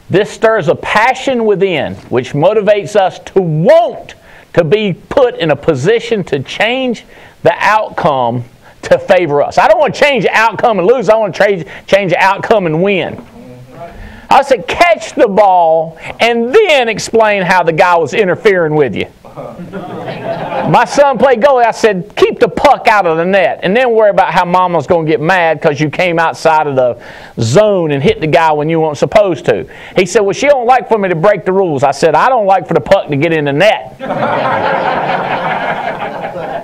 This stirs a passion within which motivates us to want to be put in a position to change the outcome to favor us. I don't want to change the outcome and lose. I want to change the outcome and win. I said, catch the ball and then explain how the guy was interfering with you. My son played goalie. I said, keep the puck out of the net and then worry about how mama's going to get mad because you came outside of the zone and hit the guy when you weren't supposed to. He said, well, she don't like for me to break the rules. I said, I don't like for the puck to get in the net.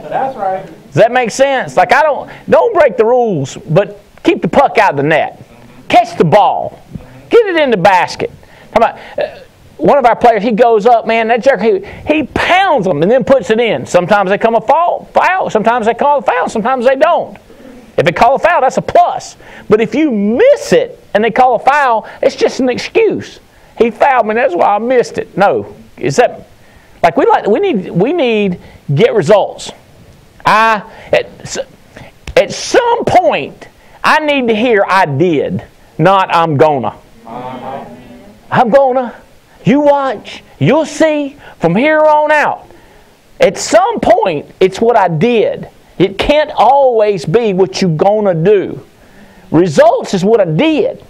That's right. Does that make sense? Like, don't break the rules, but keep the puck out of the net. Catch the ball. Get it in the basket. One of our players, he goes up, man, that jerk, he pounds them and then puts it in. Sometimes they come a foul. Sometimes they call a foul. Sometimes they don't. If they call a foul, that's a plus. But if you miss it and they call a foul, it's just an excuse. He fouled me, that's why I missed it. No. Is that, like, we need get results. At some point, I need to hear I did, not I'm gonna. I'm gonna. You watch. You'll see from here on out. At some point, it's what I did. It can't always be what you're gonna do. Results is what I did.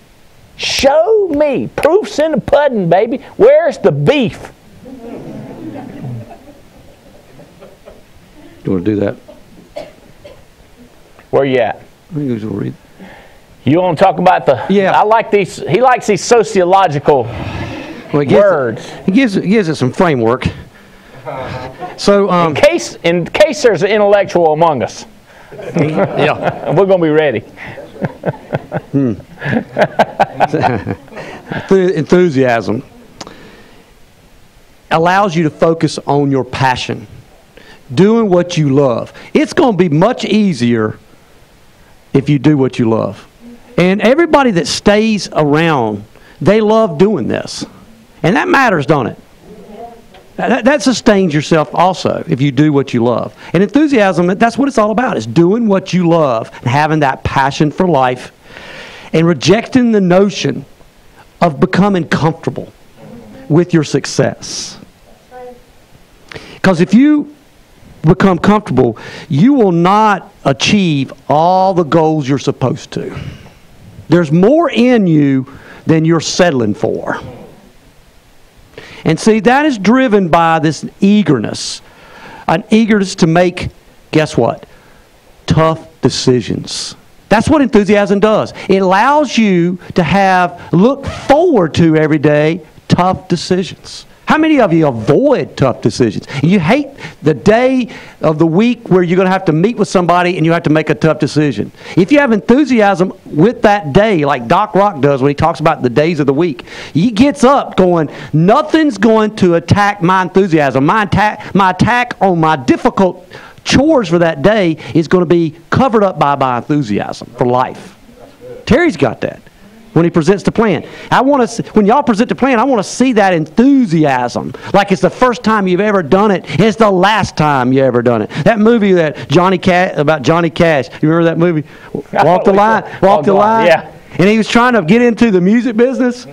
Show me. Proof's in the pudding, baby. Where's the beef? You want to do that? Where you at? I think we should read. You want to talk about the? Yeah. I like these. He likes these sociological words. He gives it some framework. So in case there's an intellectual among us, yeah, we're going to be ready. Enthusiasm allows you to focus on your passion, doing what you love. It's going to be much easier if you do what you love. And everybody that stays around, they love doing this. And that matters, don't it? That sustains yourself also if you do what you love. And enthusiasm, that's what it's all about, is doing what you love and having that passion for life and rejecting the notion of becoming comfortable with your success. Because if you become comfortable, you will not achieve all the goals you're supposed to. There's more in you than you're settling for. And see, that is driven by this eagerness. An eagerness to make, guess what? Tough decisions. That's what enthusiasm does. It allows you to look forward to every day tough decisions. How many of you avoid tough decisions? You hate the day of the week where you're going to have to meet with somebody and you have to make a tough decision. If you have enthusiasm with that day, like Doc Rock does when he talks about the days of the week, he gets up going, nothing's going to attack my enthusiasm. My attack on my difficult chores for that day is going to be covered up by my enthusiasm for life. Terry's got that. When he presents the plan, when y'all present the plan, I want to see that enthusiasm, like it's the first time you've ever done it, and it's the last time you ever done it. That movie about Johnny Cash, you remember that movie? Walk the line. Yeah. And he was trying to get into the music business,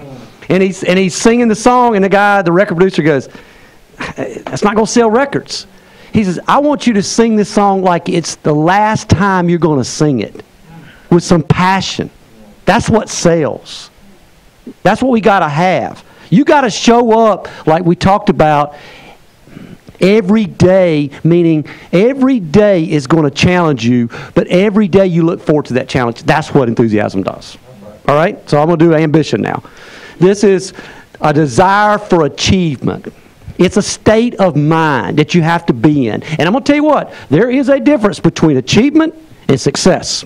and he's singing the song, and the record producer goes, "That's not going to sell records." He says, "I want you to sing this song like it's the last time you're going to sing it, with some passion." That's what sells. That's what we got to have. You got to show up like we talked about every day, meaning every day is going to challenge you, but every day you look forward to that challenge. That's what enthusiasm does. All right? So I'm going to do ambition now. This is a desire for achievement. It's a state of mind that you have to be in. And I'm going to tell you what, there is a difference between achievement and success.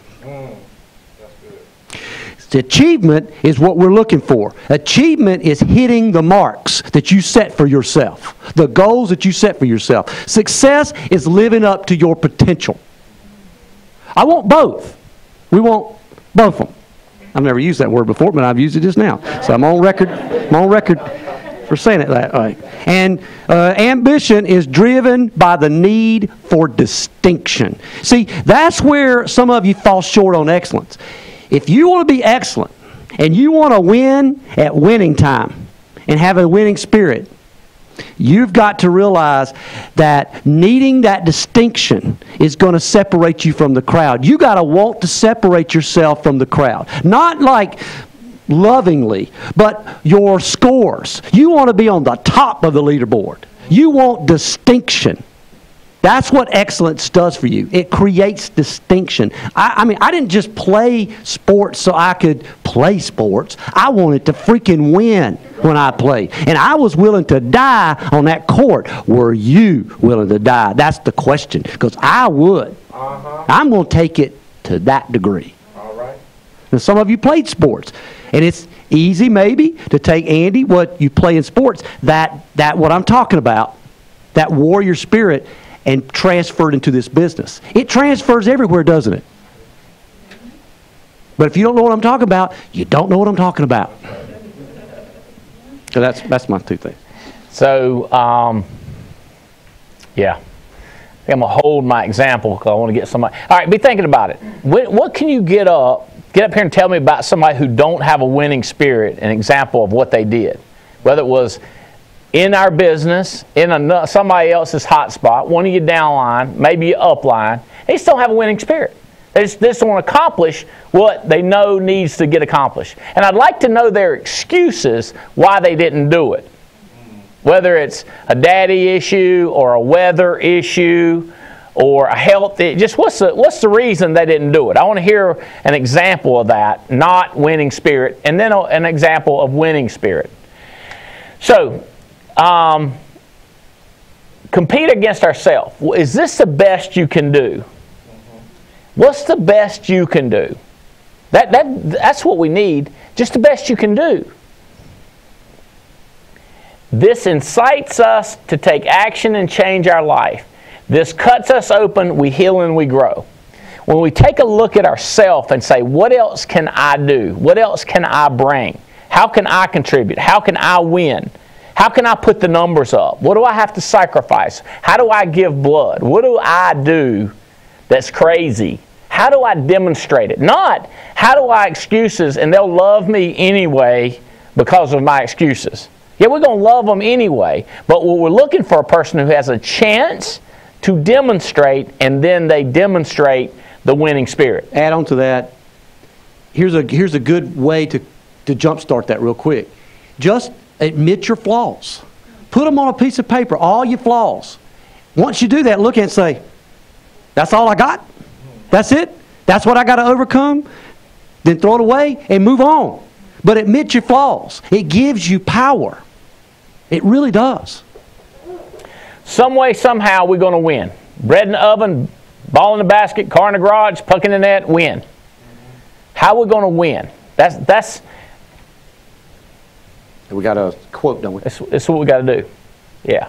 Achievement is what we're looking for. Achievement is hitting the marks that you set for yourself, the goals that you set for yourself. Success is living up to your potential. I want both. We want both of them. I've never used that word before, but I've used it just now. So I'm on record for saying it that way. And ambition is driven by the need for distinction. See, that's where some of you fall short on excellence. If you want to be excellent and you want to win at winning time and have a winning spirit, you've got to realize that needing that distinction is going to separate you from the crowd. You got to want to separate yourself from the crowd. Not like lovingly, but your scores. You want to be on the top of the leaderboard. You want distinction. That's what excellence does for you. It creates distinction. I mean, I didn't just play sports so I could play sports. I wanted to freaking win when I played. And I was willing to die on that court. Were you willing to die? That's the question. Because I would. I'm going to take it to that degree. All right. And some of you played sports. And it's easy maybe to take, Andy, what you play in sports, that what I'm talking about, that warrior spirit, and transfer it into this business. It transfers everywhere, doesn't it? But if you don't know what I'm talking about, you don't know what I'm talking about. So that's my two things. So, yeah. I'm going to hold my example because I want to get somebody. All right, be thinking about it. What can you get up here and tell me about somebody who don't have a winning spirit, an example of what they did? Whether it was in our business, in somebody else's hot spot, one of you downline, maybe you upline, they still have a winning spirit. They just want to accomplish what they know needs to get accomplished. And I'd like to know their excuses why they didn't do it. Whether it's a daddy issue or a weather issue or a health, just what's the reason they didn't do it? I want to hear an example of that, not winning spirit, and then an example of winning spirit. So, compete against ourselves. Is this the best you can do? What's the best you can do? That's what we need, just the best you can do. This incites us to take action and change our life. This cuts us open, we heal and we grow. When we take a look at ourselves and say, what else can I do? What else can I bring? How can I contribute? How can I win? How can I put the numbers up? What do I have to sacrifice? How do I give blood? What do I do that's crazy? How do I demonstrate it? Not, how do I excuses and they'll love me anyway because of my excuses. Yeah, we're going to love them anyway, but what we're looking for a person who has a chance to demonstrate, and then they demonstrate the winning spirit. Add on to that, here's a good way to jumpstart that real quick. Just admit your flaws. Put them on a piece of paper, all your flaws. Once you do that, look at it and say, that's all I got? That's it? That's what I got to overcome? Then throw it away and move on. But admit your flaws. It gives you power. It really does. Some way, somehow, we're going to win. Bread in the oven, ball in the basket, car in the garage, puck in the net, win. How are we going to win? That's. We got a quote, don't we? That's what we got to do. Yeah.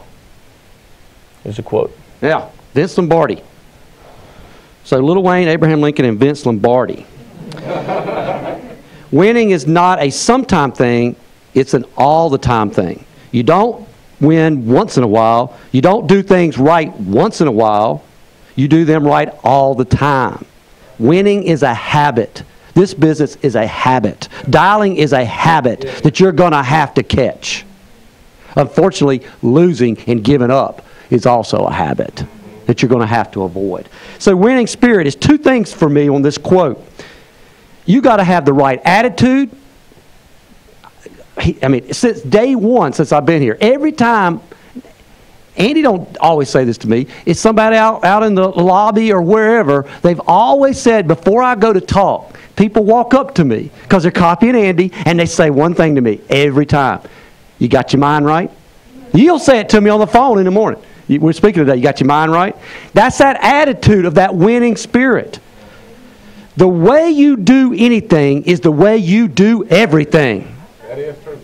There's a quote. Yeah. Vince Lombardi. So Lil Wayne, Abraham Lincoln, and Vince Lombardi. Winning is not a sometime thing. It's an all-the-time thing. You don't win once in a while. You don't do things right once in a while. You do them right all the time. Winning is a habit. This business is a habit. Dialing is a habit that you're going to have to catch. Unfortunately, losing and giving up is also a habit that you're going to have to avoid. So winning spirit is two things for me on this quote. You got to have the right attitude. I mean, since day one, since I've been here, every time, Andy don't always say this to me, it's somebody out in the lobby or wherever, they've always said, before I go to talk, people walk up to me because they're copying Andy, and they say one thing to me every time. You got your mind right? You'll say it to me on the phone in the morning. We're speaking today. You got your mind right? That's that attitude of that winning spirit. The way you do anything is the way you do everything. That is true.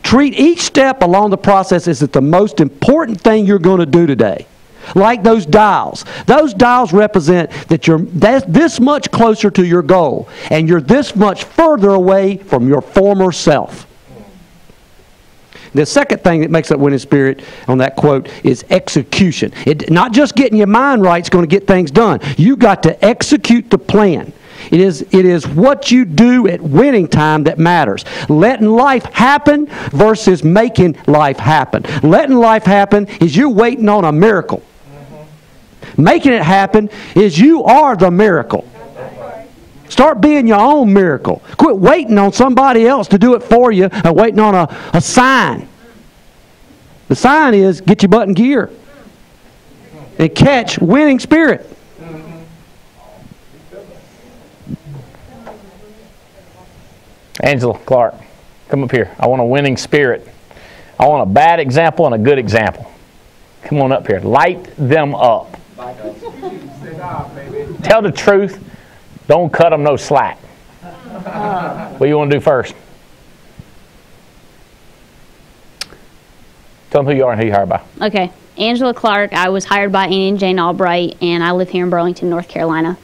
Treat each step along the process as the most important thing you're going to do today. Like those dials. Those dials represent that you're this much closer to your goal, and you're this much further away from your former self. The second thing that makes up winning spirit on that quote is execution. Not just getting your mind right is going to get things done. You got to execute the plan. It is what you do at winning time that matters. Letting life happen versus making life happen. Letting life happen is you waiting on a miracle. Making it happen is you are the miracle. Start being your own miracle. Quit waiting on somebody else to do it for you and waiting on a sign. The sign is get your butt in gear and catch winning spirit. Angela Clark, come up here. I want a winning spirit. I want a bad example and a good example. Come on up here. Light them up. Tell the truth. Don't cut them no slack. What do you want to do first? Tell them who you are and who you hired by. Okay. Angela Clark. I was hired by Annie and Jane Albright, and I live here in Burlington, North Carolina.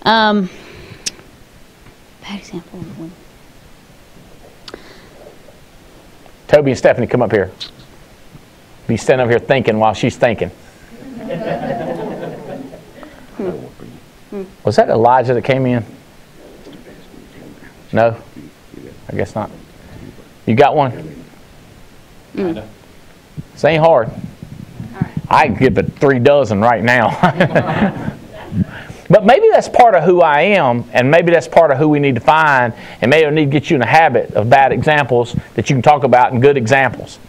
Bad example of one. Toby and Stephanie, come up here. Be standing over here thinking while she's thinking. Was that Elijah that came in? No? I guess not. You got one? This ain't hard. I can give it 3 dozen right now. But maybe that's part of who I am, and maybe that's part of who we need to find, and maybe I need to get you in a habit of bad examples that you can talk about and good examples.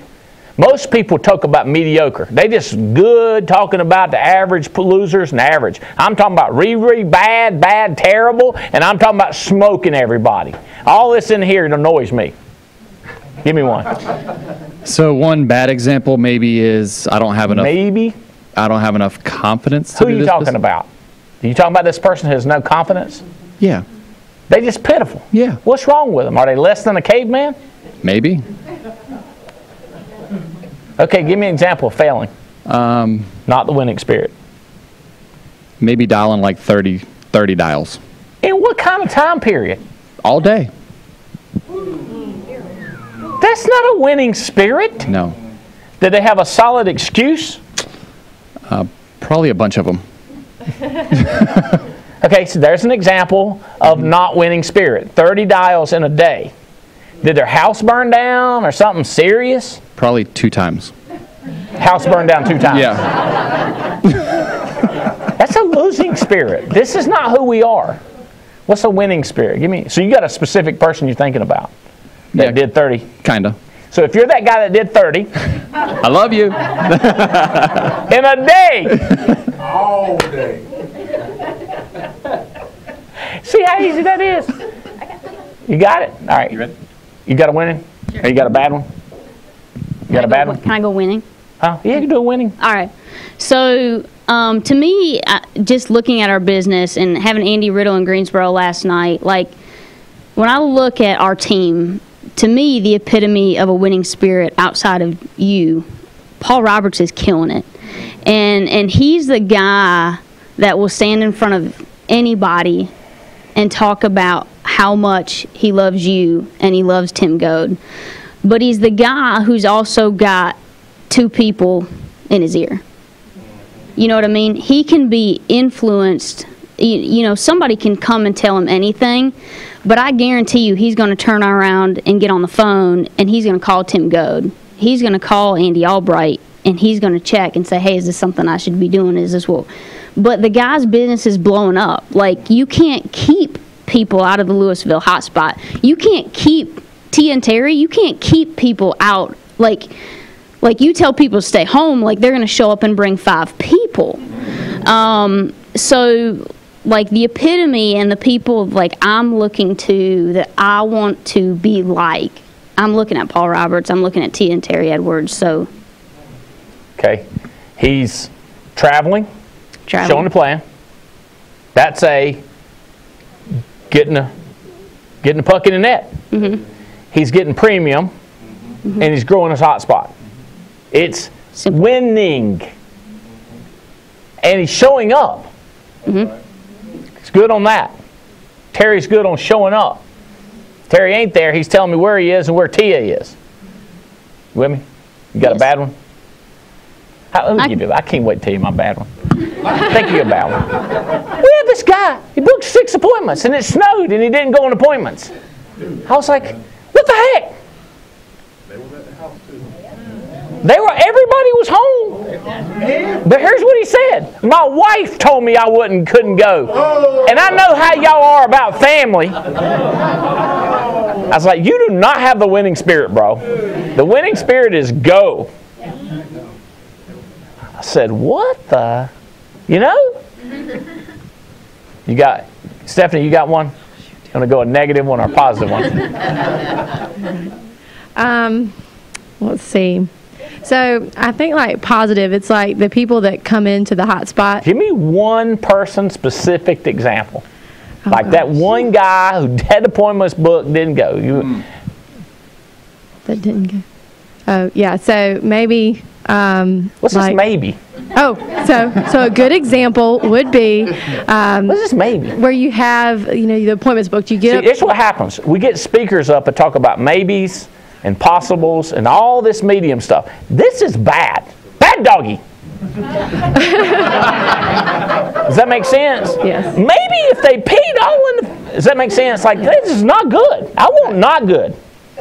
Most people talk about mediocre. They just good talking about the average losers and average. I'm talking about really bad, terrible, and I'm talking about smoking everybody. All this in here annoys me. Give me one. So one bad example maybe is I don't have enough confidence to Who are you talking about? Are you talking about this person who has no confidence? Yeah. They just pitiful. Yeah. What's wrong with them? Are they less than a caveman? Maybe. Okay, give me an example of failing. Not the winning spirit. Maybe dialing like 30 dials. In what kind of time period? All day. That's not a winning spirit. No. Did they have a solid excuse? Probably a bunch of them. Okay, so there's an example of not winning spirit. 30 dials in a day. Did their house burn down or something serious? Probably 2 times. House burned down 2 times. Yeah. That's a losing spirit. This is not who we are. What's a winning spirit? Give me. So you got a specific person you're thinking about that did 30. Kinda. So if you're that guy that did 30 I love you. in a day, All day. see how easy that is? You got it? All right. You ready? You got a winning? Or you got a bad one? You got a bad one? Can I go winning? Oh, yeah, you can do a winning. All right. So, to me, just looking at our business and having Andy Riddle in Greensboro last night, like, when I look at our team, to me, the epitome of a winning spirit outside of you, Paul Roberts is killing it. And he's the guy that will stand in front of anybody and talk about how much he loves you and he loves Tim Goad. But he's the guy who's also got 2 people in his ear. You know what I mean? He can be influenced. You know, somebody can come and tell him anything, but I guarantee you he's going to turn around and get on the phone and he's going to call Tim Goad. He's going to call Andy Albright and he's going to check and say, hey, is this something I should be doing? Is this what? But the guy's business is blowing up. Like, you can't keep people out of the Louisville hotspot. You can't keep Tia and Terry. You can't keep people out. Like you tell people to stay home, like they're going to show up and bring 5 people. So, like, the epitome and the people, like, I'm looking to, that I want to be like, I'm looking at Paul Roberts, I'm looking at Tia and Terry Edwards, so. Okay. He's traveling, showing the plan. That's a getting the puck in the net. Mm-hmm. He's getting premium, and he's growing his hot spot. It's winning. And he's showing up. Mm-hmm. He's good on that. Terry's good on showing up. Terry ain't there. He's telling me where he is and where Tia is. You with me? You got a bad one? Let me give you that. I can't wait to tell you my bad one. Think of your bad one. We had this guy. He booked 6 appointments, and it snowed, and he didn't go on appointments. I was like, what the heck? They was at the house too. Everybody was home. But here's what he said. My wife told me I couldn't go. And I know how y'all are about family. I was like, you do not have the winning spirit, bro. The winning spirit is go. I said, what the? You know? You got, Stephanie, you got one? You want to go a negative one or a positive one? Let's see. So I think, like, positive, it's like the people that come into the hot spot. Give me one person specific example. Oh, like that one guy who had appointments booked, didn't go. That didn't go. Oh, yeah. So maybe. What's this maybe? Oh, so a good example would be. What's this maybe? Where you have, the appointments booked. You get. See, it's what happens. We get speakers up and talk about maybes and possibles and all this medium stuff. This is bad. Bad doggy. Does that make sense? Yes. Maybe if they peed all in the... Does that make sense? Like, this is not good. I want not good.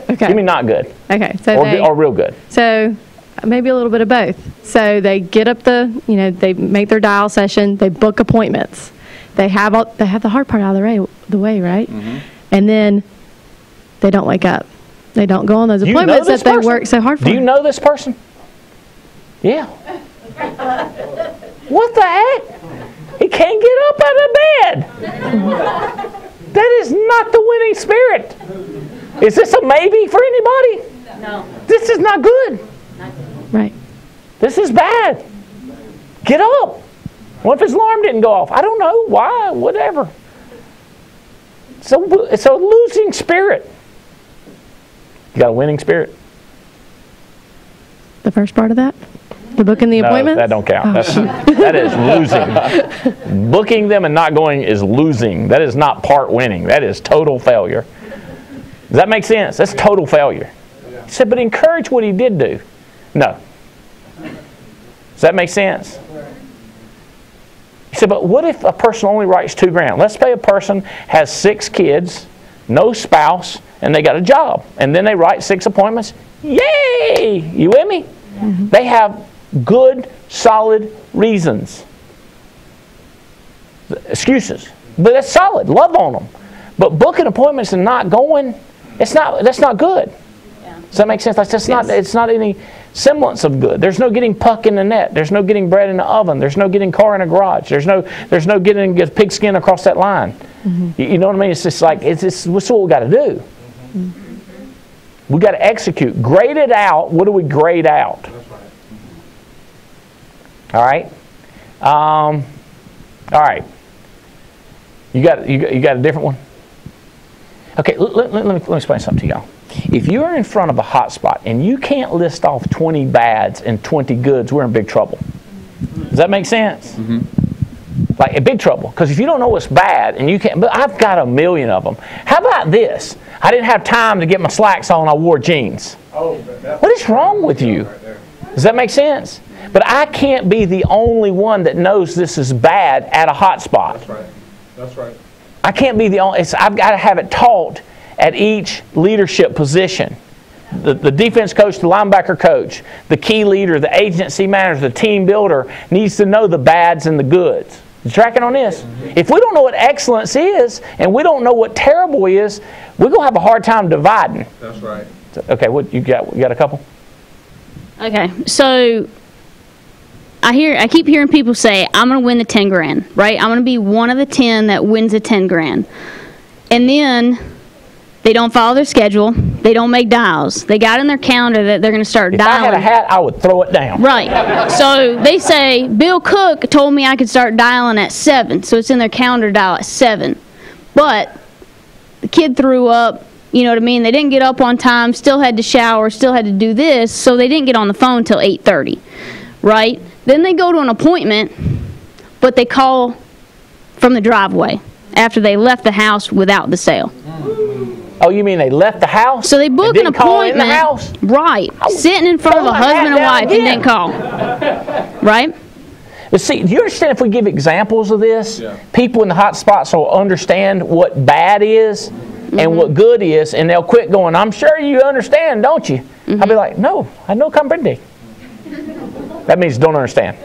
Okay. Give me not good. Okay. So or real good. So maybe a little bit of both. So they get up they make their dial session. They book appointments. They have the hard part out of the way, right? Mm-hmm. And then they don't wake up. They don't go on those appointments that they work so hard for. Do you know this person? Yeah. What the heck? He can't get up out of bed. That is not the winning spirit. Is this a maybe for anybody? No. This is not good. Right. This is bad. Get up. What if his alarm didn't go off? I don't know. Why? Whatever. It's a losing spirit. You got a winning spirit? The first part of that? The booking the appointments? No, that don't count. That is losing. Booking them and not going is losing. That is not part winning. That is total failure. Does that make sense? That's total failure. He said, but encourage what he did do. No. Does that make sense? He said, but what if a person only writes $2,000? Let's say a person has 6 kids, no spouse, and they got a job. And then they write 6 appointments. Yay! You with me? Mm-hmm. They have good, solid reasons. Excuses. But that's solid. Love on them. But booking appointments and not going, that's not good. Yeah. Does that make sense? It's not any semblance of good. There's no getting puck in the net. There's no getting bread in the oven. There's no getting car in a garage. There's no getting pigskin across that line. Mm-hmm. You know what I mean? It's just like, it's what we got to do. Mm-hmm. We got to execute. Grade it out. What do we grade out? All right. All right. You got a different one? Okay, let me explain something to y'all. If you're in front of a hot spot and you can't list off 20 bads and 20 goods, we're in big trouble. Does that make sense? Mm-hmm. Like in big trouble. Because if you don't know what's bad and you can't, but I've got a million of them. How about this? I didn't have time to get my slacks on. I wore jeans. What is wrong with you? Does that make sense? But I can't be the only one that knows this is bad at a hot spot. That's right. That's right. I can't be the only. I've got to have it taught at each leadership position. The defense coach, the linebacker coach, the key leader, the agency manager, the team builder needs to know the bads and the goods. You tracking on this? If we don't know what excellence is and we don't know what terrible is, we're going to have a hard time dividing. That's right. Okay, what you got? You got a couple? Okay, so I keep hearing people say, I'm going to win the 10 grand, right? I'm going to be one of the 10 that wins the 10 grand. And then they don't follow their schedule. They don't make dials. They got in their calendar that they're going to start dialing. If I had a hat, I would throw it down. Right. So they say, Bill Cook told me I could start dialing at 7. So it's in their calendar dial at 7. But the kid threw up. You know what I mean? They didn't get up on time, still had to shower, still had to do this, so they didn't get on the phone until 8:30, right? Then they go to an appointment, but they call from the driveway after they left the house without the sale. Oh, you mean they left the house? So they book an appointment, in the house? Right, sitting in front of a husband and wife and then call, right? But see, do you understand if we give examples of this, people in the hot spots will understand what bad is and what good is, and they'll quit going, I'm sure you understand, don't you? I'll be like, no, I no comprende. That means don't understand.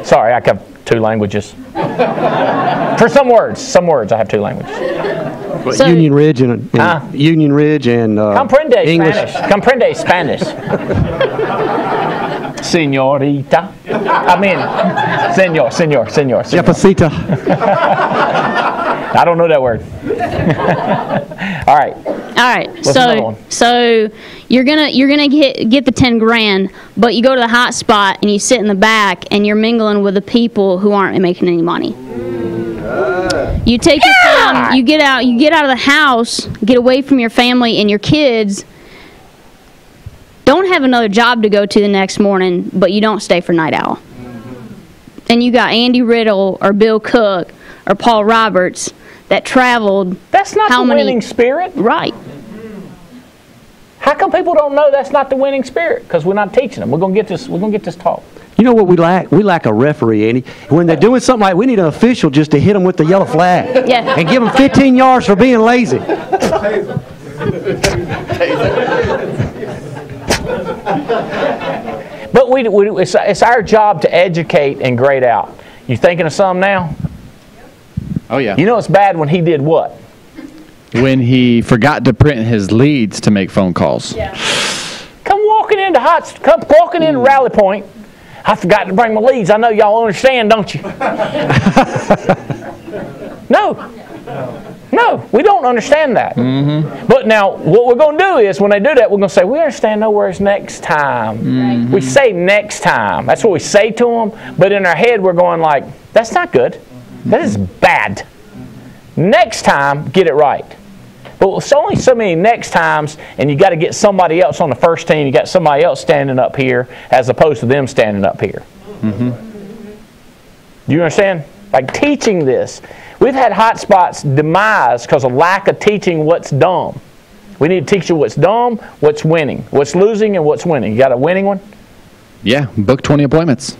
Sorry, I have 2 languages. For some words I have 2 languages. So, Union Ridge and Union Ridge and comprende English. Spanish. Comprende Spanish. Señorita. I mean, señor. Yapacita. I don't know that word. All right. So you're gonna get the 10 grand, but you go to the hot spot and you sit in the back and you're mingling with the people who aren't making any money. You take your time. You get out of the house, get away from your family and your kids. Don't have another job to go to the next morning, but you don't stay for night owl. And you got Andy Riddle or Bill Cook or Paul Roberts that traveled. That's not the winning spirit. Right. How come people don't know that's not the winning spirit? Because we're not teaching them. We're gonna get this taught. You know what we lack? We lack a referee, Andy. When they're doing something like, we need an official just to hit them with the yellow flag. Yeah. And give them 15 yards for being lazy. But it's our job to educate and grade out. You thinking of some now? Oh, yeah. You know it's bad when he did what? When he forgot to print his leads to make phone calls. Yeah. Come walking into Rally Point. I forgot to bring my leads. I know y'all understand, don't you? No, we don't understand that. Mm-hmm. But now, what we're going to do is, when they do that, we're going to say, we understand nowhere's next time. Mm-hmm. We say next time. That's what we say to them. But in our head, we're going like, that's not good. That is bad. Next time, get it right. But it's only so many next times, and you got to get somebody else on the first team. You got somebody else standing up here as opposed to them standing up here. Do you understand? Like teaching this. We've had hot spots demise because of lack of teaching what's dumb. We need to teach you what's dumb, what's winning, what's losing, and what's winning. You got a winning one? Yeah, book 20 appointments.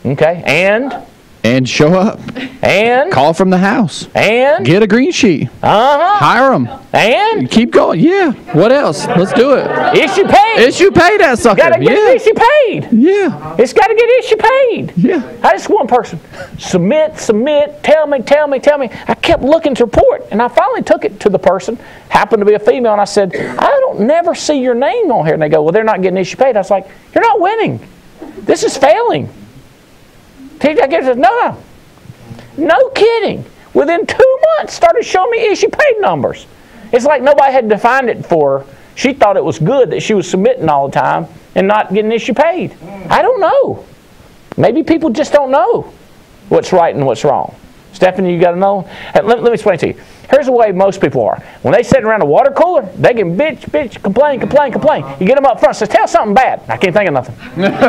Okay, And show up. And call from the house. And get a green sheet. Hire them. And keep going. Yeah. What else? Let's do it. Issue paid. Issue paid that sucker. Got to get issue paid. Yeah. It's got to get issue paid. Yeah. I just one person. Submit. Tell me. I kept looking at the report, and I finally took it to the person. Happened to be a female, and I said, I don't never see your name on here. And they go, well, they're not getting issue paid. I was like, you're not winning. This is failing. No kidding. Within 2 months, started showing me issue paid numbers. It's like nobody had defined it for her. She thought it was good that she was submitting all the time and not getting issue paid. I don't know. Maybe people just don't know what's right and what's wrong. Stephanie, you got to know? Let me explain to you. Here's the way most people are. When they sit around a water cooler, they can bitch, complain. You get them up front, say, tell something bad. I can't think of nothing. That's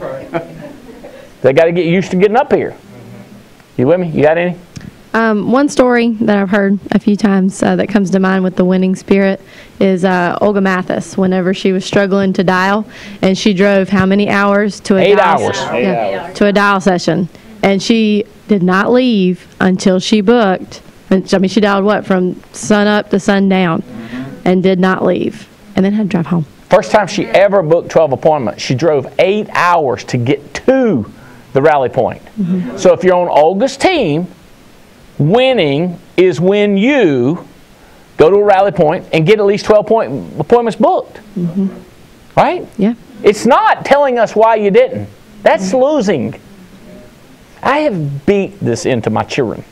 right. They got to get used to getting up here. You with me? You got any? One story that I've heard a few times that comes to mind with the winning spirit is Olga Mathis. Whenever she was struggling to dial, and she drove how many hours to a 8 dial hours. 8 hours to a dial session, and she did not leave until she booked. And I mean, she dialed what from sun up to sundown, and did not leave, and then had to drive home. First time she ever booked 12 appointments, she drove 8 hours to get to the rally point. So if you're on Olga's team, winning is when you go to a rally point and get at least 12 appointments booked. Right? Yeah. It's not telling us why you didn't. That's losing. I have beat this into my children.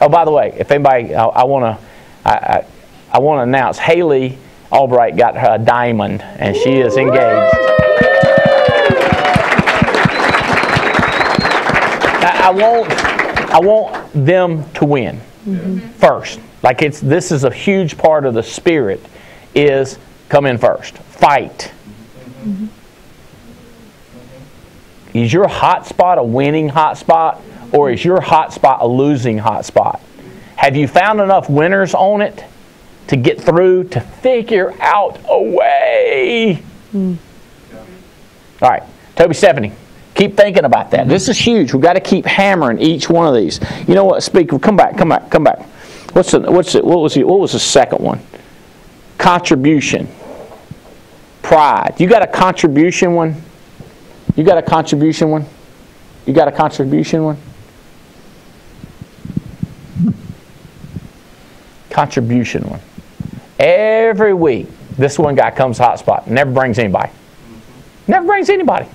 Oh, by the way, if anybody, I want to announce Haley Albright got her a diamond, and she is engaged. I want them to win first. Like this is a huge part of the spirit is come in first. Fight. Is your hot spot a winning hot spot, or is your hot spot a losing hot spot? Have you found enough winners on it to get through, to figure out a way? All right, Toby, Stephanie, keep thinking about that. This is huge. We've got to keep hammering each one of these. You know what, speaker, come back. What was the second one? Contribution. Pride. You got a contribution one? You got a contribution one? You got a contribution one? Contribution one. Every week, this one guy comes hotspot. Never brings anybody. Never brings anybody.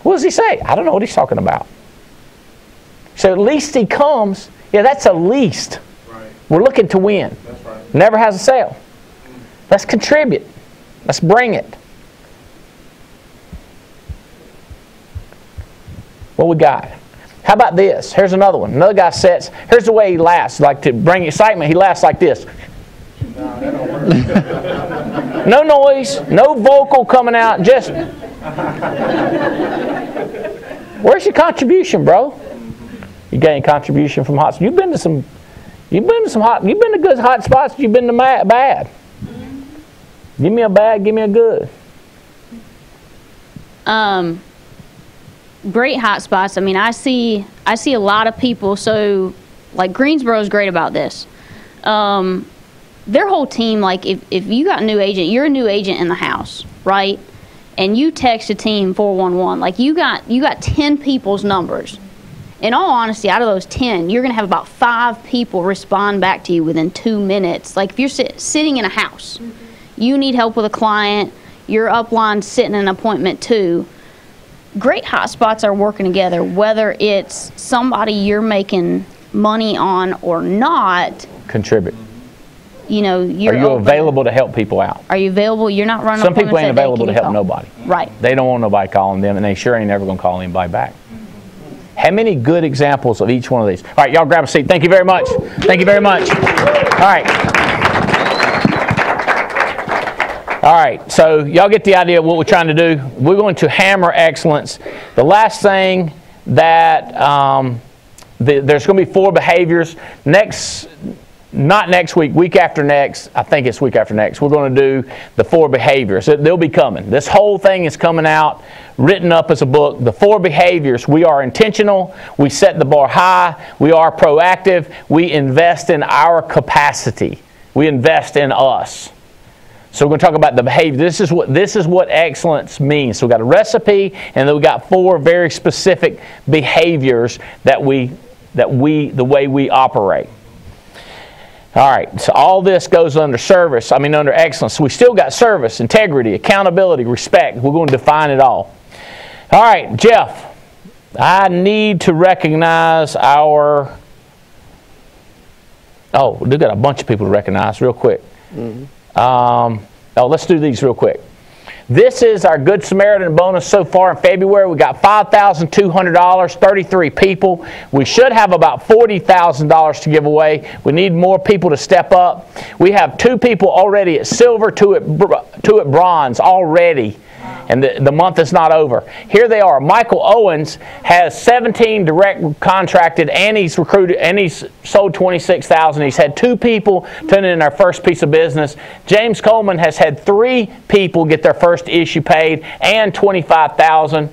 What does he say? I don't know what he's talking about. So at least he comes. Yeah, that's a least. Right. We're looking to win. That's right. Never has a sale. Let's contribute. Let's bring it. What we got? How about this? Here's another one. Another guy sets. Here's the way he laughs. Like to bring excitement, he laughs like this. No noise, no vocal coming out. Just where's your contribution, bro? You got any contribution from hot? You've been to good hot spots. You've been to bad. Give me a bad. Give me a good. Great hot spots. I mean, I see a lot of people. So, like Greensboro is great about this. Their whole team, like if you got a new agent, you're a new agent in the house, right? And you text a team 411, like you got 10 people's numbers. In all honesty, out of those 10, you're gonna have about 5 people respond back to you within 2 minutes. Like if you're sitting in a house, you need help with a client, your upline sitting in an appointment too. Great hotspots are working together, whether it's somebody you're making money on or not. Contribute. You know, are you available to help people out? Are you available? You're not running. Some people ain't available to help nobody. Right. They don't want nobody calling them, and they sure ain't never gonna call anybody back. How many good examples of each one of these? All right, y'all grab a seat. Thank you very much. Thank you very much. All right. All right, so y'all get the idea of what we're trying to do. We're going to hammer excellence. The last thing that there's going to be 4 behaviors. Not next week, week after next. I think it's week after next. We're going to do the 4 behaviors. They'll be coming. This whole thing is coming out, written up as a book. The 4 behaviors. We are intentional. We set the bar high. We are proactive. We invest in our capacity. We invest in us. So we're going to talk about the behavior. This is what excellence means. So we've got a recipe, and then we've got 4 very specific behaviors the way we operate. All right, so all this goes under under excellence. So we still got service, integrity, accountability, respect. We're going to define it all. All right, Jeff, I need to recognize our... Oh, we've got a bunch of people to recognize real quick. Let's do these real quick. This is our Good Samaritan bonus so far in February. We got $5,200, 33 people. We should have about $40,000 to give away. We need more people to step up. We have 2 people already at silver, 2 at bronze already. And the month is not over. Here they are. Michael Owens has 17 direct contracted, and he's recruited, and he's sold 26,000. He's had 2 people turn in their first piece of business. James Coleman has had 3 people get their first issue paid and 25,000.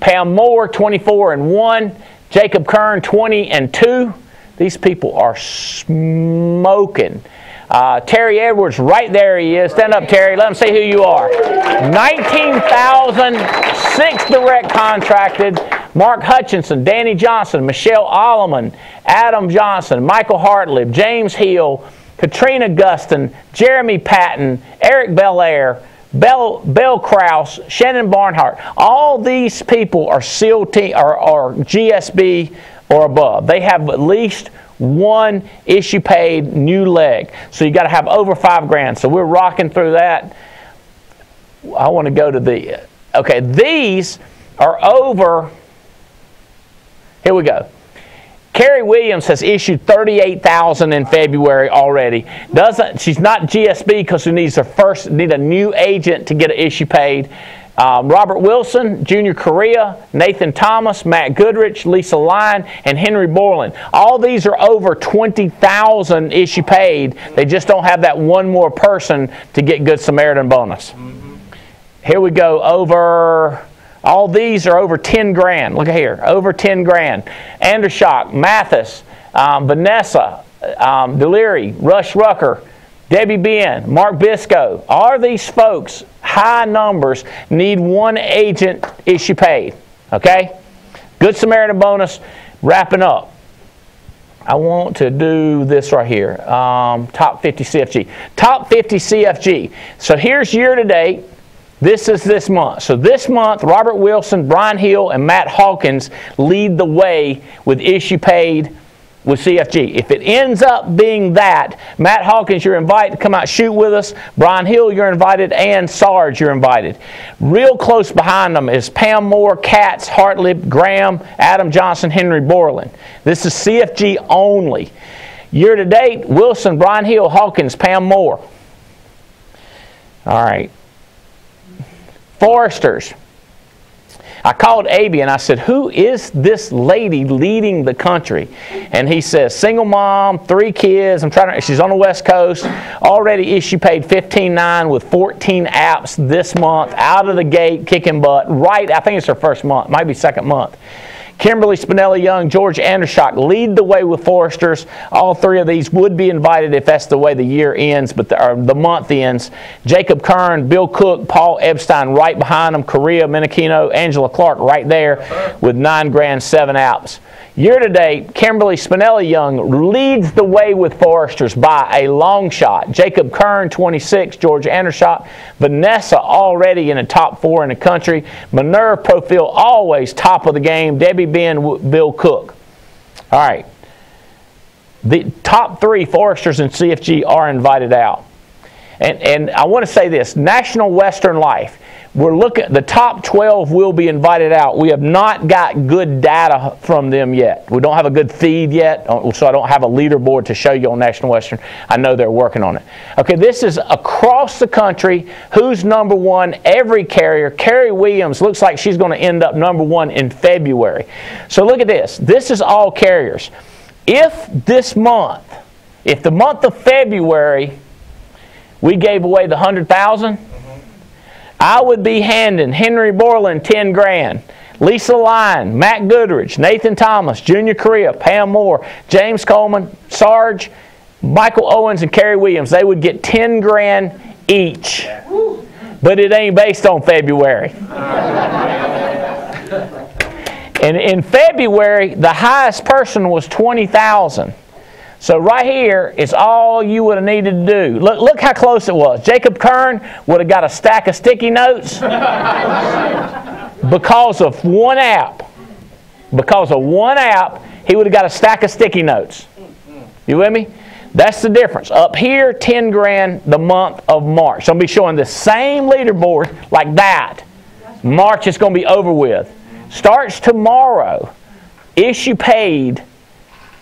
Pam Moore, 24 and 1. Jacob Kern, 20 and 2. These people are smoking. Terry Edwards, right there he is. Stand up, Terry. Let him see who you are. 19,000, 6 direct contracted. Mark Hutchinson, Danny Johnson, Michelle Alleman, Adam Johnson, Michael Hartlib, James Hill, Katrina Guston, Jeremy Patton, Eric Belair, Bell Krause, Shannon Barnhart. All these people are SEAL team or GSB or above. They have at least 1 issue paid new leg. So you got to have over $5,000. So we're rocking through that. I want to go to okay, these are over. Here we go. Carrie Williams has issued 38,000 in February already. She's not GSB because she needs need a new agent to get an issue paid. Robert Wilson, Junior Correa, Nathan Thomas, Matt Goodrich, Lisa Lyon, and Henry Borland. All these are over 20,000 issue paid. They just don't have that 1 more person to get Good Samaritan bonus. Here we go. All these are over 10 grand. Look at here, over 10 grand. Andershock, Mathis, Vanessa, Deliri, Rush Rucker, Debbie Ben, Mark Bisco. All these folks, high numbers, need 1 agent issue paid. Okay? Good Samaritan bonus, wrapping up. I want to do this right here. Top 50 CFG. Top 50 CFG. So here's year to date. This is this month. So this month, Robert Wilson, Brian Hill, and Matt Hawkins lead the way with issue paid with CFG. If it ends up being that, Matt Hawkins, you're invited to come out shoot with us. Brian Hill, you're invited, and Sarge, you're invited. Real close behind them is Pam Moore, Katz, Hartlib, Graham, Adam Johnson, Henry Borland. This is CFG only. Year to date, Wilson, Brian Hill, Hawkins, Pam Moore. All right. Foresters. I called Abby and I said, who is this lady leading the country? And he says, single mom, 3 kids. She's on the West Coast. Already issue paid $15,900 with 14 apps this month. Out of the gate, kicking butt. Right, I think it's her first month. Might be second month. Kimberly Spinelli Young, George Andershock lead the way with Foresters. All 3 of these would be invited if that's the way the year ends, but the month ends. Jacob Kern, Bill Cook, Paul Epstein right behind them. Korea Menachino, Angela Clark right there with 9 grand, 7 apps. Year to date, Kimberly Spinelli Young leads the way with Foresters by a long shot. Jacob Kern, 26, George Andershock, Vanessa already in the top 4 in the country. Minerva Profil always top of the game. Debbie Ben, Bill Cook. All right. The top 3 Foresters and CFG are invited out. And I want to say this, National Western Life. We're looking, the top 12 will be invited out. We have not got good data from them yet. We don't have a good feed yet, so I don't have a leaderboard to show you on National Western. I know they're working on it. Okay, this is across the country. Who's number one? Every carrier. Carrie Williams looks like she's going to end up number one in February. So look at this. This is all carriers. If this month, if the month of February, we gave away the 100,000, I would be handing Henry Borland 10 grand, Lisa Lyon, Matt Goodrich, Nathan Thomas, Junior Correa, Pam Moore, James Coleman, Sarge, Michael Owens, and Kerry Williams. They would get 10 grand each. But it ain't based on February. And in February, the highest person was 20,000. So right here is all you would have needed to do. Look how close it was. Jacob Kern would have got a stack of sticky notes because of one app. Because of one app, he would have got a stack of sticky notes. You with me? That's the difference. Up here, 10 grand the month of March. So I'll be showing the same leaderboard like that. March is going to be over with. Starts tomorrow. Issue paid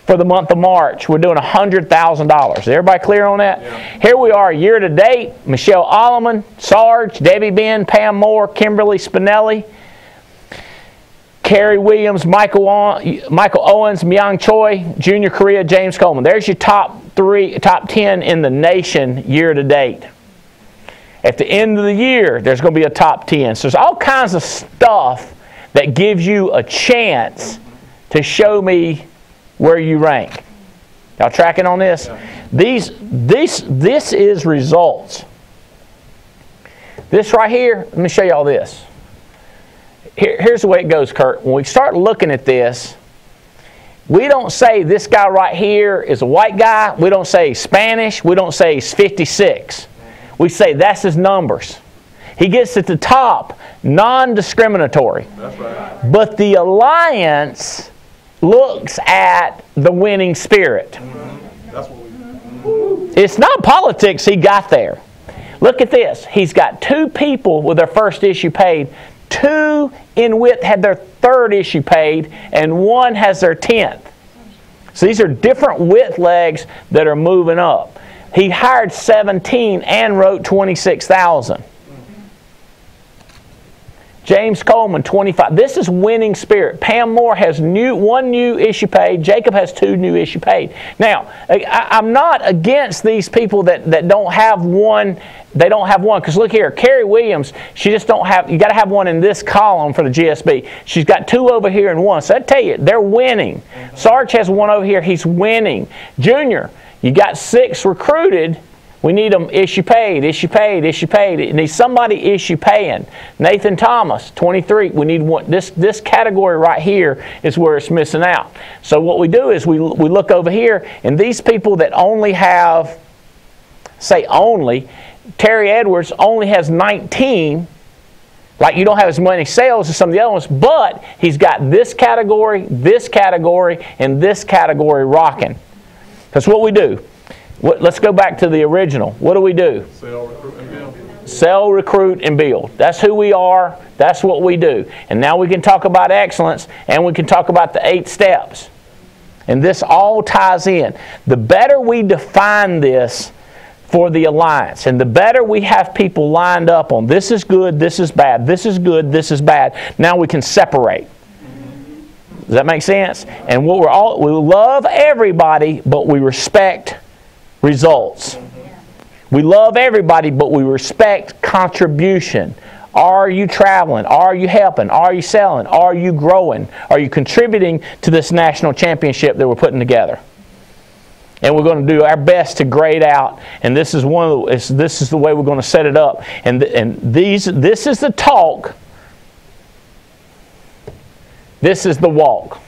for the month of March. We're doing $100,000. Is everybody clear on that? Yeah. Here we are year to date. Michelle Alleman, Sarge, Debbie Ben, Pam Moore, Kimberly Spinelli, Kerry Williams, Michael Owens, Myung Choi, Junior Correa, James Coleman. There's your top 10 in the nation year to date. At the end of the year, there's going to be a top 10. So there's all kinds of stuff that gives you a chance to show me where you rank. Y'all tracking on this? Yeah. This is results. This right here, let me show y'all this. Here's the way it goes, Kurt. When we start looking at this, we don't say this guy right here is a white guy. We don't say he's Spanish. We don't say he's 56. We say that's his numbers. He gets at the top, non-discriminatory. That's right. But the alliance looks at the winning spirit. That's what it's not politics he got there. Look at this. He's got 2 people with their first issue paid. 2 in width had their 3rd issue paid, and 1 has their 10th. So these are different width legs that are moving up. He hired 17 and wrote 26,000. James Coleman, 25. This is winning spirit. Pam Moore has 1 new issue paid. Jacob has 2 new issue paid. Now, I'm not against these people that don't have one. They don't have one. Because look here, Kerry Williams, she just don't have, you got to have one in this column for the GSB. She's got 2 over here and 1. So I tell you, they're winning. Sarge has 1 over here. He's winning. Junior, you got 6 recruited. We need them issue paid, issue paid, issue paid. It needs somebody issue paying. Nathan Thomas, 23. We need one. This category right here is where it's missing out. So what we do is we look over here, and these people that only have, say only, Terry Edwards only has 19. Like you don't have as many sales as some of the other ones, but he's got this category, and this category rocking. That's what we do. Let's go back to the original. What do we do? Sell, recruit, and build. Sell, recruit, and build. That's who we are. That's what we do. And now we can talk about excellence, and we can talk about the 8 steps. And this all ties in. The better we define this for the alliance, and the better we have people lined up on this is good, this is bad, this is good, this is bad, now we can separate. Does that make sense? And we love everybody, but we respect results. We love everybody, but we respect contribution. Are you traveling? Are you helping? Are you selling? Are you growing? Are you contributing to this national championship that we're putting together? And we're going to do our best to grade out. And this is this is the way we're going to set it up. And this is the talk. This is the walk.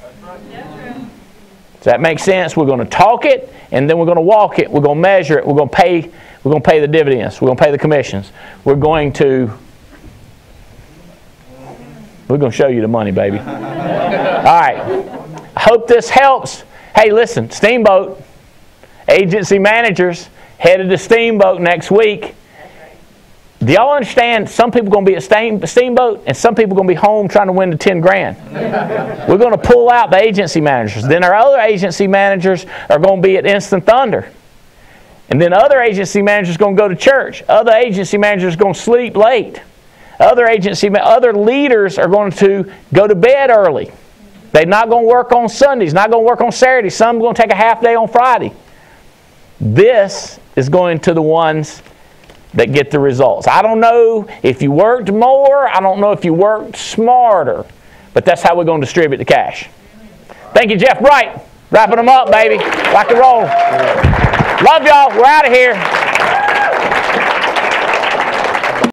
Does that make sense? We're going to talk it, and then we're going to walk it. We're going to measure it. We're going to pay the dividends. We're going to pay the commissions. We're going to show you the money, baby. All right. I hope this helps. Hey, listen, Steamboat, agency managers headed to Steamboat next week. Do y'all understand some people are going to be at Steamboat and some people are going to be home trying to win the 10 grand? We're going to pull out the agency managers. Then our other agency managers are going to be at Instant Thunder. And then other agency managers are going to go to church. Other agency managers are going to sleep late. Other leaders are going to go to bed early. They're not going to work on Sundays, not going to work on Saturdays. Some are going to take a half day on Friday. This is going to the ones that get the results. I don't know if you worked more. I don't know if you worked smarter. But that's how we're going to distribute the cash. Thank you, Jeff Bright. Wrapping them up, baby. Rock and roll. Love y'all. We're out of here.